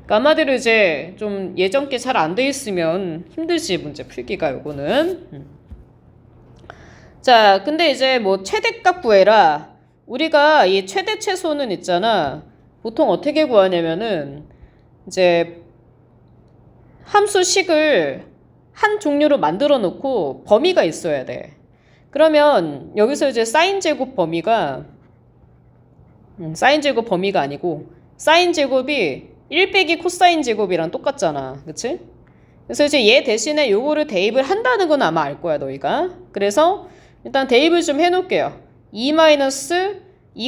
그러니까 한마디로 이제 좀 예전 게 잘 안 돼 있으면 힘들지, 문제 풀기가 요거는. 자, 근데 이제 뭐 최대값 구해라. 우리가 이 최대 최소는 있잖아. 보통 어떻게 구하냐면은 이제 함수식을 한 종류로 만들어 놓고 범위가 있어야 돼. 그러면 여기서 이제 사인 제곱 범위가 사인 제곱 범위가 아니고 사인 제곱이 1 빼기 코사인 제곱이랑 똑같잖아. 그치? 그래서 이제 얘 대신에 요거를 대입을 한다는 건 아마 알 거야, 너희가. 그래서 일단 대입을 좀 해놓을게요. 2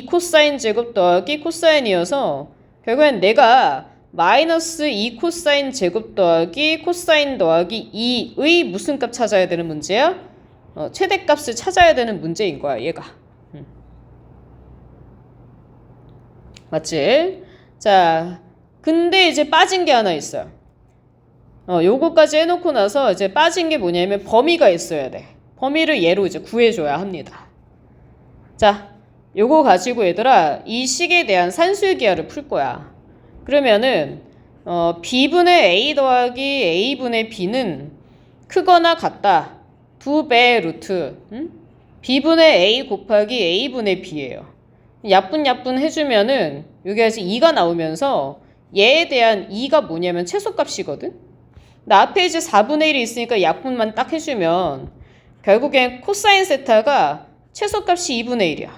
코사인 제곱 더하기 코사인이어서 결국엔 내가 마이너스 2 코사인 제곱 더하기 코사인 더하기 2의 무슨 값 찾아야 되는 문제야? 최대값을 찾아야 되는 문제인 거야, 얘가. 맞지? 자, 근데 이제 빠진 게 하나 있어요. 요거까지 해놓고 나서 이제 빠진 게 뭐냐면 범위가 있어야 돼. 범위를 얘로 이제 구해줘야 합니다. 자, 요거 가지고 얘들아 이 식에 대한 산술기하를 풀 거야. 그러면은 b분의 a 더하기 a분의 b는 크거나 같다. 2배 루트 b분의 a 곱하기 a분의 b예요. 야분야분 해주면은 여기 이제 2가 나오면서 얘에 대한 2가 뭐냐면 최소값이거든. 나 앞에 이제 4분의 1이 있으니까 약분만 딱 해주면 결국엔 코사인 세타가 최소값이 2분의 1이야.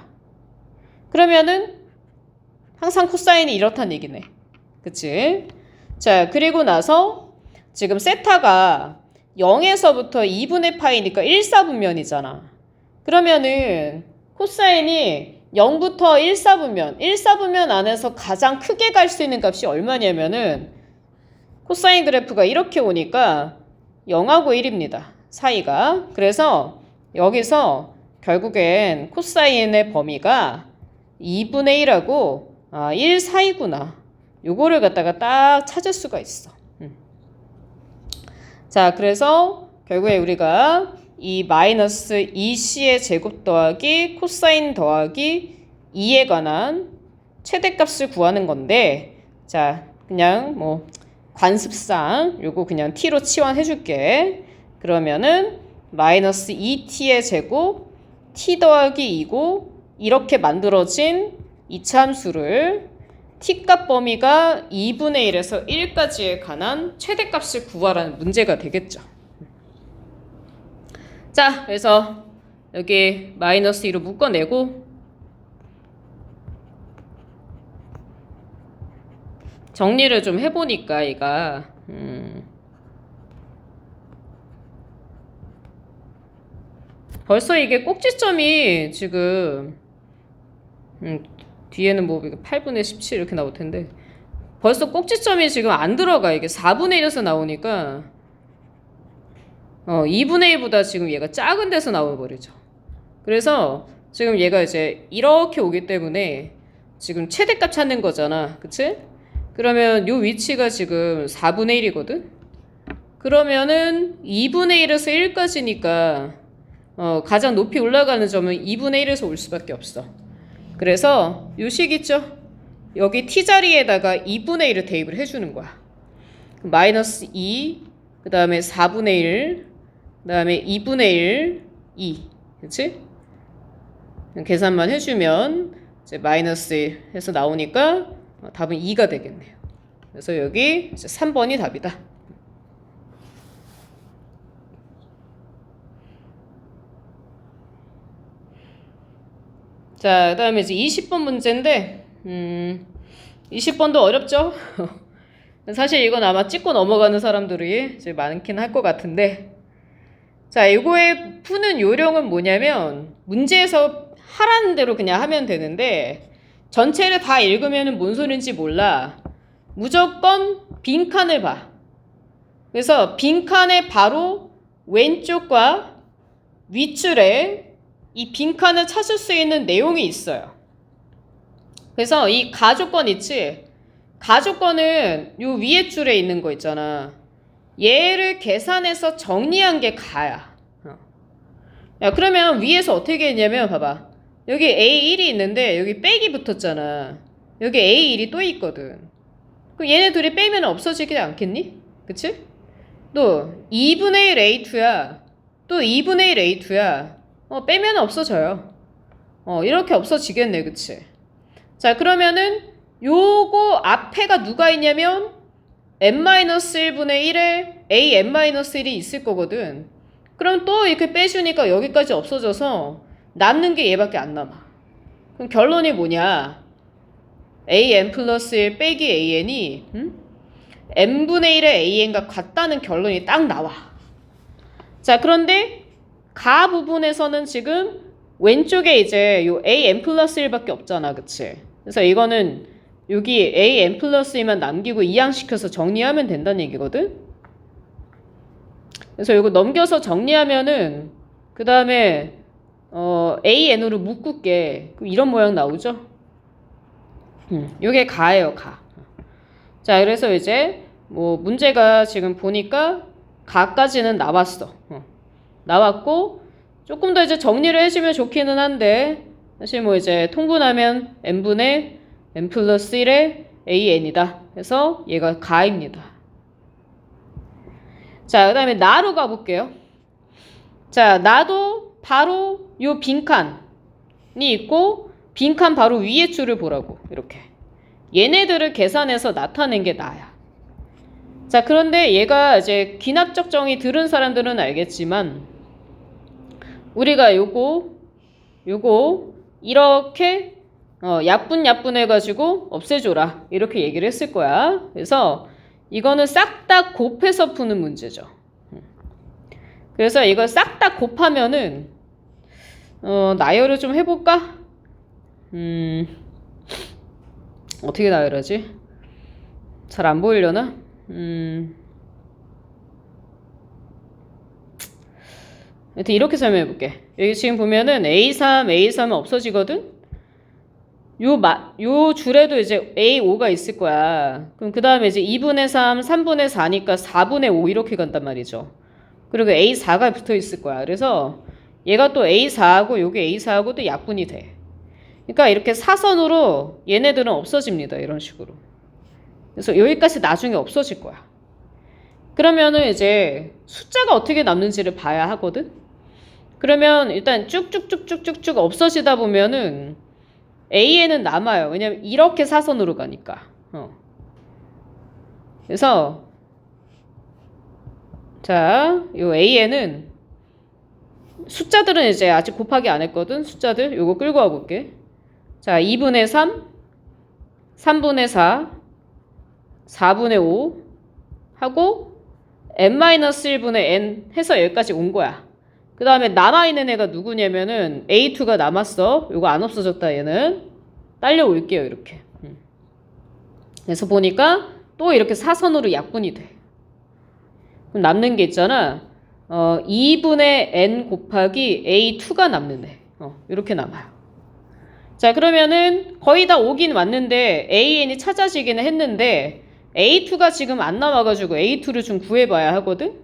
그러면은 항상 코사인이 이렇다는 얘기네. 그치? 자, 그리고 나서 지금 세타가 0에서부터 2분의 파이니까 1, 4분면이잖아. 그러면은 코사인이 0부터 1, 4분면, 1, 4분면 안에서 가장 크게 갈 수 있는 값이 얼마냐면은 코사인 그래프가 이렇게 오니까 0하고 1입니다. 사이가. 그래서 여기서 결국엔 코사인의 범위가 2분의 1하고 1 사이구나. 요거를 갖다가 딱 찾을 수가 있어. 자, 그래서 결국에 우리가 이 마이너스 2c의 제곱 더하기 코사인 더하기 2에 관한 최대값을 구하는 건데, 자, 그냥 뭐 관습상 요거 그냥 t로 치환해 줄게. 그러면은 마이너스 2t의 제곱 t 더하기 2고 이렇게 만들어진 이차 함수를 t값 범위가 2분의 1에서 1까지에 관한 최대값을 구하라는 문제가 되겠죠. 자, 그래서 여기 마이너스 2로 묶어내고 정리를 좀 해보니까 얘가 벌써 이게 꼭지점이 지금 뒤에는 뭐 8분의 17 이렇게 나올 텐데 벌써 꼭지점이 지금 안 들어가. 이게 4분의 1에서 나오니까 2분의 1보다 지금 얘가 작은 데서 나와버리죠. 그래서 지금 얘가 이제 이렇게 오기 때문에 지금 최대값 찾는 거잖아. 그치? 그러면 요 위치가 지금 4분의 1이거든? 그러면은 2분의 1에서 1까지니까 가장 높이 올라가는 점은 2분의 1에서 올 수밖에 없어. 그래서 요 식 있죠? 여기 t자리에다가 2분의 1을 대입을 해주는 거야. 마이너스 2, 그 다음에 4분의 1, 그 다음에 2분의 1, 2. 그치? 계산만 해주면 이제 마이너스 1 해서 나오니까 답은 2가 되겠네요. 그래서 여기 이제 3번이 답이다. 자, 그 다음에 이제 20번 문제인데 20번도 어렵죠? 사실 이건 아마 찍고 넘어가는 사람들이 이제 많긴 할 것 같은데, 자, 이거의 푸는 요령은 뭐냐면 문제에서 하라는 대로 그냥 하면 되는데 전체를 다 읽으면 뭔 소린지 몰라. 무조건 빈칸을 봐. 그래서 빈칸의 바로 왼쪽과 윗줄에 이 빈칸을 찾을 수 있는 내용이 있어요. 그래서 이 가조건 있지? 가조건은 요 위에 줄에 있는 거 있잖아. 얘를 계산해서 정리한 게 가야. 야, 그러면 위에서 어떻게 했냐면 봐봐. 여기 A1이 있는데 여기 빼기 붙었잖아. 여기 A1이 또 있거든. 그럼 얘네 둘이 빼면 없어지지 않겠니? 그치? 또 2분의 1 A2야. 또 2분의 1 A2야. 빼면 없어져요. 이렇게 없어지겠네. 그치? 자, 그러면은 요거 앞에가 누가 있냐면 n-1분의 1에 an-1이 있을 거거든. 그럼 또 이렇게 빼주니까 여기까지 없어져서 남는 게 얘밖에 안 남아. 그럼 결론이 뭐냐? an 플러스 1 빼기 an이 n분의 1의 an과 같다는 결론이 딱 나와. 자, 그런데 가 부분에서는 지금 왼쪽에 이제 요 an 플러스 1밖에 없잖아. 그치? 그래서 이거는 여기 an 플러스 1만 남기고 이항시켜서 정리하면 된다는 얘기거든. 그래서 이거 넘겨서 정리하면은 그 다음에 an으로 묶을게. 그럼 이런 모양 나오죠? 요게 가예요. 가. 자, 그래서 이제 뭐 문제가 지금 보니까 가까지는 나왔어. 나왔고 조금 더 이제 정리를 해주면 좋기는 한데 사실 뭐 이제 통분하면 n분의 n 플러스 1의 an이다. 그래서 얘가 가입니다. 자, 그 다음에 나로 가볼게요. 자, 나도 바로 요 빈칸이 있고 빈칸 바로 위에 줄을 보라고. 이렇게 얘네들을 계산해서 나타낸 게 나야. 자, 그런데 얘가 이제 귀납적 정의 들은 사람들은 알겠지만 우리가 요거 이렇게 약분 해가지고 없애줘라 이렇게 얘기를 했을 거야. 그래서 이거는 싹 다 곱해서 푸는 문제죠. 그래서 이걸 싹 다 곱하면은 나열을 좀 해볼까? 어떻게 나열하지? 잘 안 보이려나? 하여튼 이렇게 설명해볼게. 여기 지금 보면은 A3은 없어지거든? 요 줄에도 이제 A5가 있을 거야. 그럼 그 다음에 이제 2분의 3, 3분의 4니까 4분의 5 이렇게 간단 말이죠. 그리고 A4가 붙어 있을 거야. 그래서 얘가 또 A4하고 요게 A4하고 또 약분이 돼. 그러니까 이렇게 사선으로 얘네들은 없어집니다. 이런 식으로. 그래서 여기까지 나중에 없어질 거야. 그러면은 이제 숫자가 어떻게 남는지를 봐야 하거든? 그러면 일단 쭉쭉쭉쭉쭉쭉 없어지다 보면은 A에는 남아요. 왜냐면 이렇게 사선으로 가니까. 그래서 자, 요 A에는 숫자들은 이제 아직 곱하기 안 했거든. 숫자들 요거 끌고 와볼게. 자, 2분의 3, 3분의 4, 4분의 5 하고 n-1분의 n 해서 여기까지 온 거야. 그 다음에 남아있는 애가 누구냐면은 A2가 남았어. 요거 안 없어졌다 얘는. 딸려올게요 이렇게. 그래서 보니까 또 이렇게 사선으로 약분이 돼. 그럼 남는 게 있잖아. 2분의 n 곱하기 A2가 남는 애. 이렇게 남아요. 자, 그러면은 거의 다 오긴 왔는데 AN이 찾아지기는 했는데 A2가 지금 안 나와가지고 A2를 좀 구해봐야 하거든.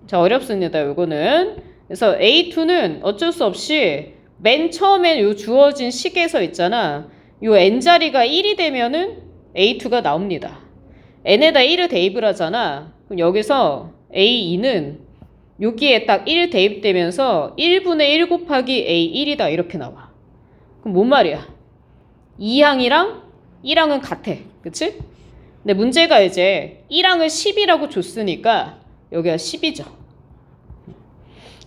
자, 어렵습니다. 요거는. 그래서 A2는 어쩔 수 없이 맨 처음에 요 주어진 식에서 있잖아. 요 n자리가 1이 되면은 A2가 나옵니다. n에다 1을 대입을 하잖아. 그럼 여기서 A2는 여기에 딱 1 대입되면서 1분의 1 곱하기 A1이다 이렇게 나와. 그럼 뭔 말이야? 2항이랑 1항은 같아. 그치? 근데 문제가 이제 1항을 10이라고 줬으니까 여기가 10이죠.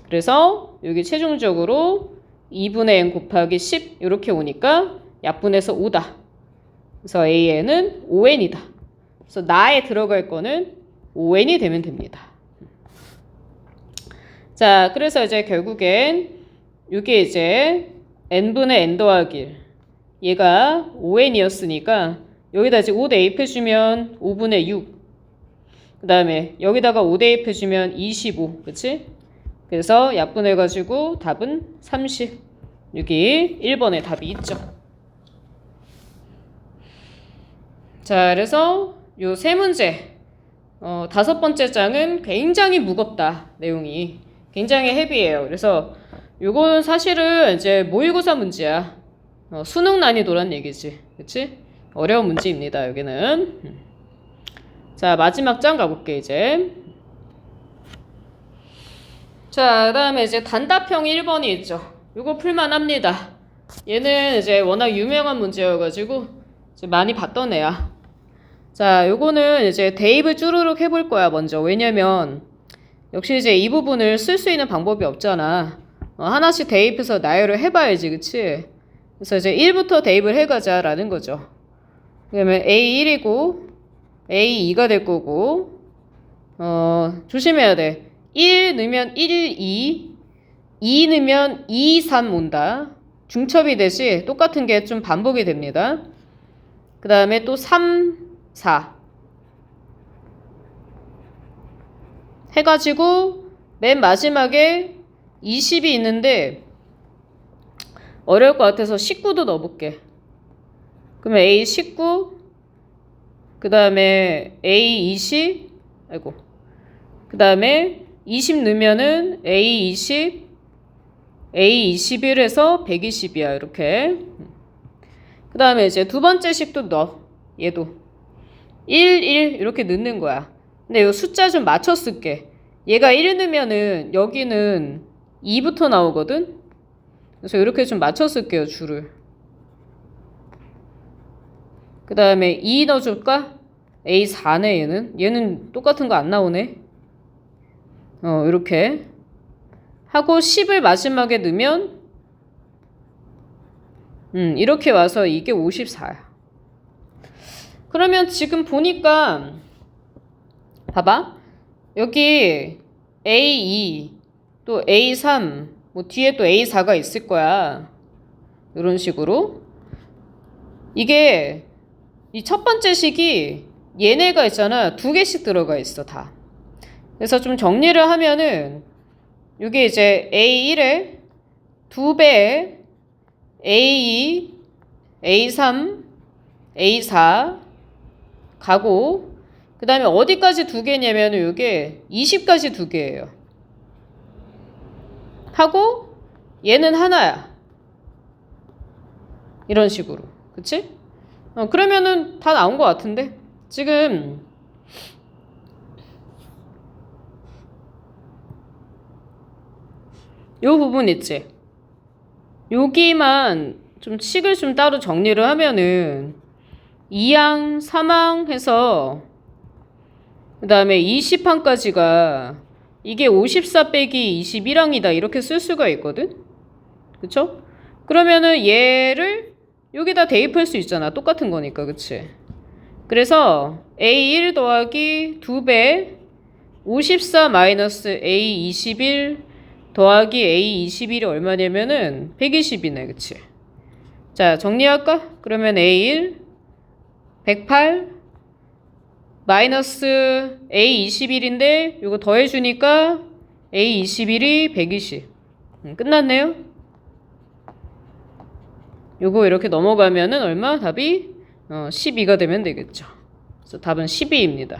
그래서 여기 최종적으로 2분의 n 곱하기 10 이렇게 오니까 약분해서 5다. 그래서 AN은 5n이다. 그래서 나에 들어갈 거는 5n이 되면 됩니다. 자, 그래서 이제 결국엔 이게 이제 n분의 n 더하기 1 얘가 5n이었으니까 여기다 이제 5 대입해주면 5분의 6 그 다음에 여기다가 5 대입해주면 25 그치? 그래서 약분해가지고 답은 30 여기 1번에 답이 있죠. 자, 그래서 요 세 문제 5번째 장은 굉장히 무겁다. 내용이 굉장히 헤비해요. 그래서 요거는 사실은 이제 모의고사 문제야. 수능 난이도란 얘기지. 그치? 어려운 문제입니다. 여기는. 자, 마지막 장 가볼게 이제. 자, 그다음에 이제 단답형 1번이 있죠. 이거 풀만 합니다. 얘는 이제 워낙 유명한 문제여가지고 이제 많이 봤던 애야. 자, 요거는 이제 대입을 쭈루룩 해볼 거야 먼저. 왜냐면 역시 이제 이 부분을 쓸 수 있는 방법이 없잖아. 하나씩 대입해서 나열을 해봐야지, 그치? 그래서 이제 1부터 대입을 해가자라는 거죠. 그러면 A1이고 A2가 될 거고, 조심해야 돼. 1 넣으면 1, 2 넣으면 2, 3 온다. 중첩이 되시 똑같은 게 좀 반복이 됩니다. 그 다음에 또 3, 4 해가지고 맨 마지막에 20이 있는데 어려울 것 같아서 19도 넣어볼게. 그러면 A 19, 그 다음에 A 20, 아이고, 그 다음에 20 넣으면은 A 20, A 21에서 120이야, 이렇게. 그 다음에 이제 두 번째 식도 넣어. 얘도 1, 1 이렇게 넣는 거야. 근데 이 숫자 좀 맞춰 쓸게. 얘가 1 넣으면은 여기는 2부터 나오거든. 그래서 이렇게 좀 맞춰 쓸게요, 줄을. 그 다음에 2 넣어줄까? A4네, 얘는. 얘는 똑같은 거 안 나오네. 이렇게 하고 10을 마지막에 넣으면 이렇게 와서 이게 54야. 그러면 지금 보니까 봐봐. 여기 A2 또 A3 뭐 뒤에 또 A4가 있을 거야. 이런 식으로. 이게 이 첫 번째 식이 얘네가 있잖아. 두 개씩 들어가 있어, 다. 그래서 좀 정리를 하면은 이게 이제 A1에 2배에 A2, A3, A4 가고 그 다음에 어디까지 두 개냐면은 이게 20까지 두 개예요. 하고 얘는 하나야. 이런 식으로. 그치? 그러면은 다 나온 것 같은데? 지금 요 부분 있지? 여기만 좀 식을 좀 따로 정리를 하면은 2항, 3항 해서 그 다음에 20항까지가 이게 54 빼기 21항이다 이렇게 쓸 수가 있거든? 그쵸? 그러면은 얘를 여기다 대입할 수 있잖아. 똑같은 거니까, 그치? 그래서 A1 더하기 2배 54 마이너스 A21 더하기 A21이 얼마냐면은 120이네, 그치? 자, 정리할까? 그러면 A1 108 마이너스 A21인데 이거 더해주니까 A21이 120. 끝났네요. 요거 이렇게 넘어가면은 얼마? 답이 12가 되면 되겠죠. 그래서 답은 12입니다.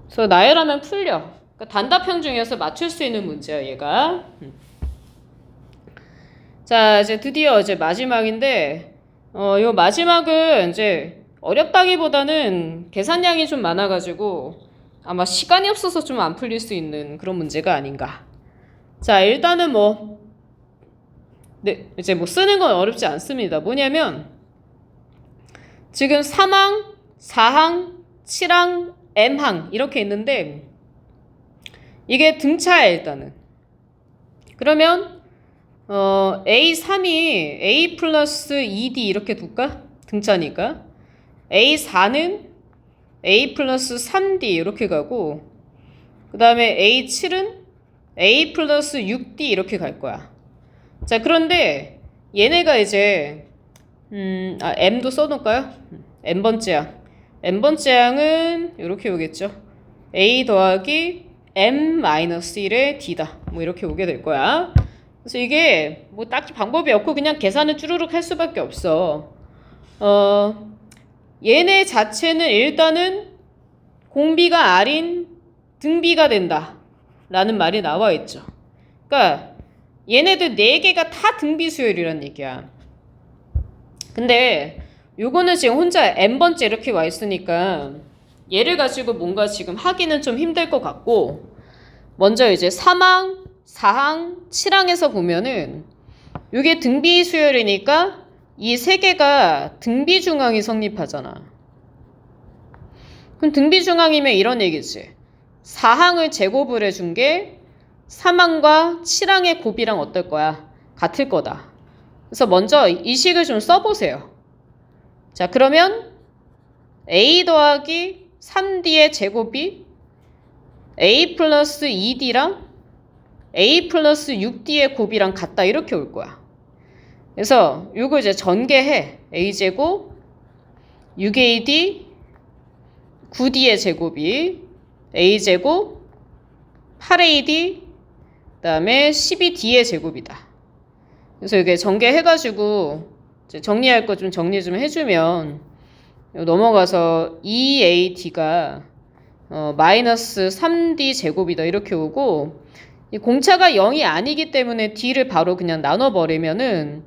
그래서 나열하면 풀려. 그러니까 단답형 중에서 맞출 수 있는 문제야, 얘가. 자, 이제 드디어 이제 마지막인데, 요 마지막은 이제 어렵다기보다는 계산량이 좀 많아가지고 아마 시간이 없어서 좀 안 풀릴 수 있는 그런 문제가 아닌가. 자, 일단은 네, 이제 쓰는 건 어렵지 않습니다. 뭐냐면, 지금 3항, 4항, 7항, M항 이렇게 있는데, 이게 등차야, 일단은. 그러면, A3이 A 플러스 2D 이렇게 둘까? 등차니까. A4는 A 플러스 3D 이렇게 가고, 그 다음에 A7은 A 플러스 6D 이렇게 갈 거야. 자, 그런데 얘네가 이제 M도 써놓을까요? N번째 항. N번째 항은 이렇게 오겠죠. A 더하기 M-1의 D다. 뭐 이렇게 오게 될 거야. 그래서 이게 뭐 딱히 방법이 없고 그냥 계산을 쭈루룩 할 수밖에 없어. 얘네 자체는 일단은 공비가 R인 등비가 된다. 라는 말이 나와 있죠. 그러니까 얘네들 4개가 다 등비 수열이란 얘기야. 근데 요거는 지금 혼자 n번째 이렇게 와 있으니까 얘를 가지고 뭔가 지금 하기는 좀 힘들 것 같고, 먼저 이제 3항, 4항, 7항에서 보면은 요게 등비 수열이니까 이 세 개가 등비 중항이 성립하잖아. 그럼 등비 중항이면 이런 얘기지. 4항을 제곱을 해준 게 3항과 7항의 곱이랑 어떨 거야? 같을 거다. 그래서 먼저 이 식을 좀 써보세요. 자, 그러면 a 더하기 3d의 제곱이 a 플러스 2d랑 a 플러스 6d의 곱이랑 같다 이렇게 올 거야. 그래서 이거 이제 전개해. a제곱 6ad 9d의 제곱이 a제곱 8ad 그다음에 12d의 제곱이다. 그래서 이게 전개해가지고 이제 정리할 거 좀 정리 좀 해주면 넘어가서 2ad가 마이너스 3d 제곱이다 이렇게 오고, 이 공차가 0이 아니기 때문에 d를 바로 그냥 나눠버리면은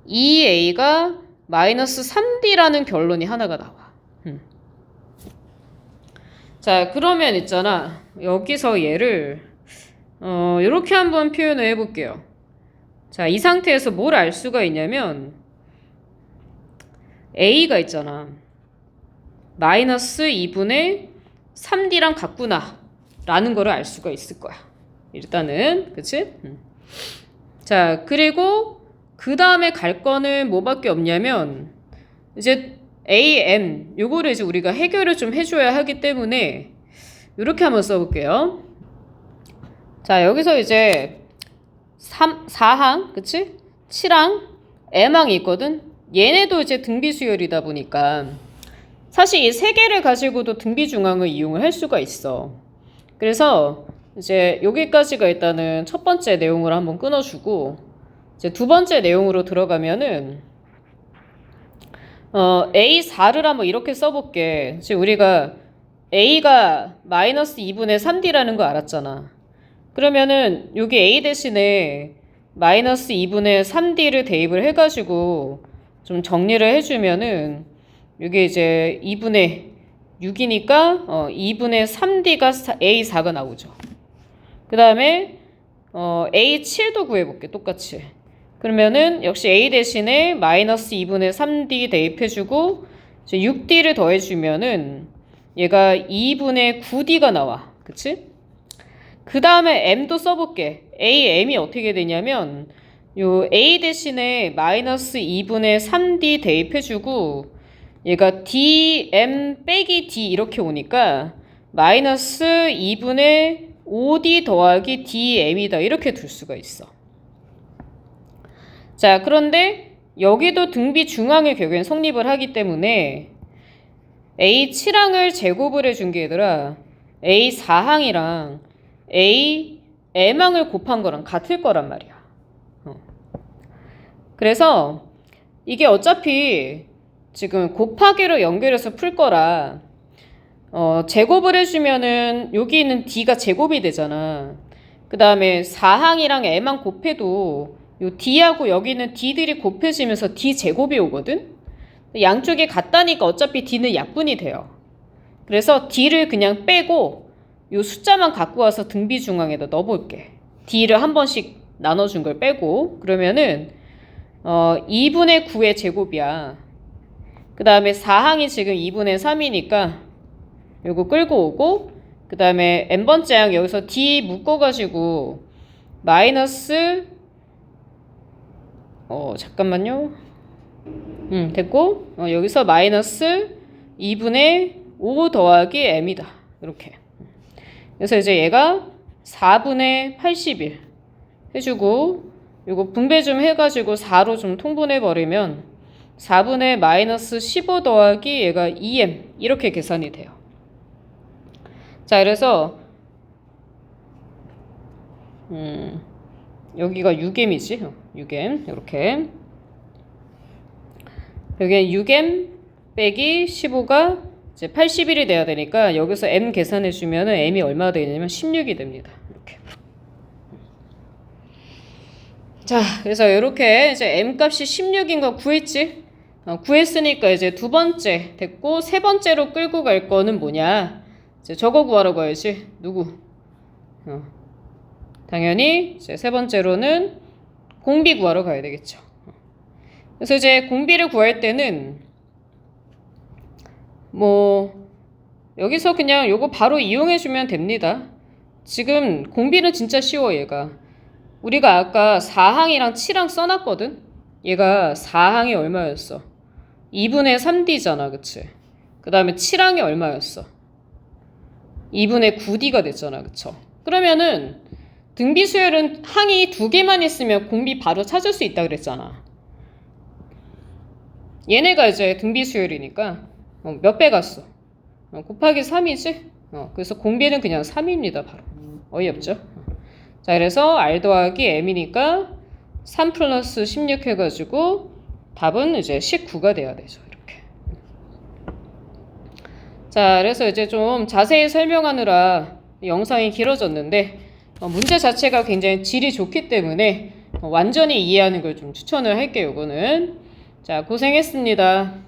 2a가 마이너스 3d라는 결론이 하나가 나와. 자, 그러면 있잖아. 여기서 얘를 이렇게 한번 표현을 해볼게요. 자, 이 상태에서 뭘 알 수가 있냐면 a가 있잖아. 마이너스 2분의 3d랑 같구나 라는 거를 알 수가 있을 거야. 일단은 그치? 자, 그리고 그 다음에 갈 거는 뭐밖에 없냐면 이제 am 요거를 이제 우리가 해결을 좀 해줘야 하기 때문에 이렇게 한번 써볼게요. 자, 여기서 이제 4항 그치? 7항 m항이 있거든. 얘네도 이제 등비수열이다 보니까 사실 이 세 개를 가지고도 등비중항을 이용을 할 수가 있어. 그래서 이제 여기까지가 일단은 첫 번째 내용으로 한번 끊어주고, 이제 두 번째 내용으로 들어가면은 A4를 한번 이렇게 써볼게. 지금 우리가 A가 마이너스 2분의 3D라는 거 알았잖아. 그러면은 여기 A 대신에 마이너스 2분의 3D를 대입을 해가지고 좀 정리를 해주면은 이게 이제 2분의 6이니까 2분의 3D가 A4가 나오죠. 그 다음에 A7도 구해볼게. 똑같이. 그러면은 역시 A 대신에 마이너스 2분의 3D 대입해주고 6D를 더해주면은 얘가 2분의 9D가 나와. 그치? 그 다음에 M도 써볼게. AM이 어떻게 되냐면 요 A 대신에 마이너스 2분의 3D 대입해주고 얘가 DM 빼기 D 이렇게 오니까 마이너스 2분의 5D 더하기 DM이다 이렇게 둘 수가 있어. 자, 그런데 여기도 등비 중항의 결국엔 성립을 하기 때문에 A7항을 제곱을 해준 게 얘들아 A4항이랑 AM항을 곱한 거랑 같을 거란 말이야. 그래서 이게 어차피 지금 곱하기로 연결해서 풀 거라 제곱을 해주면은 여기 있는 D가 제곱이 되잖아. 그 다음에 4항이랑 M항 곱해도 요 D하고 여기 있는 D들이 곱해지면서 D 제곱이 오거든? 양쪽이 같다니까 어차피 D는 약분이 돼요. 그래서 D를 그냥 빼고 요 숫자만 갖고 와서 등비 중앙에다 넣어볼게. D를 한 번씩 나눠준 걸 빼고 그러면은 2분의 9의 제곱이야. 그 다음에 4항이 지금 2분의 3이니까 요거 끌고 오고, 그 다음에 n번째 항 여기서 D 묶어가지고 마이너스 잠깐만요. 됐고 여기서 마이너스 2분의 5 더하기 m이다. 이렇게. 그래서 이제 얘가 4분의 81 해주고 요거 분배 좀 해가지고 4로 좀 통분해버리면 4분의 마이너스 15 더하기 얘가 2m 이렇게 계산이 돼요. 자, 그래서 여기가 6m이지. 6m 이렇게. 여기 6m 빼기 15가 이제 81이 돼야 되니까 여기서 m 계산해 주면은 m이 얼마가 되냐면 16이 됩니다. 이렇게. 자, 그래서 이렇게 이제 m 값이 16인 거 구했지. 구했으니까 이제 두 번째 됐고, 세 번째로 끌고 갈 거는 뭐냐? 이제 저거 구하러 가야지. 누구? 당연히 이제 세 번째로는 공비 구하러 가야 되겠죠. 그래서 이제 공비를 구할 때는 뭐 여기서 그냥 요거 바로 이용해 주면 됩니다. 지금 공비는 진짜 쉬워. 얘가 우리가 아까 4항이랑 7항 써놨거든. 얘가 4항이 얼마였어? 2분의 3D잖아, 그치? 그 다음에 7항이 얼마였어? 2분의 9D가 됐잖아, 그쵸? 그러면은 등비 수열은 항이 두 개만 있으면 공비 바로 찾을 수 있다 그랬잖아. 얘네가 이제 등비 수열이니까 몇 배 갔어? 곱하기 3이지? 그래서 공비는 그냥 3입니다, 바로. 어이없죠? 자, 그래서 R 더하기 M이니까 3 플러스 16 해가지고 답은 이제 19가 돼야 되죠, 이렇게. 자, 그래서 이제 좀 자세히 설명하느라 영상이 길어졌는데 문제 자체가 굉장히 질이 좋기 때문에 완전히 이해하는 걸 좀 추천을 할게요, 이거는. 자, 고생했습니다.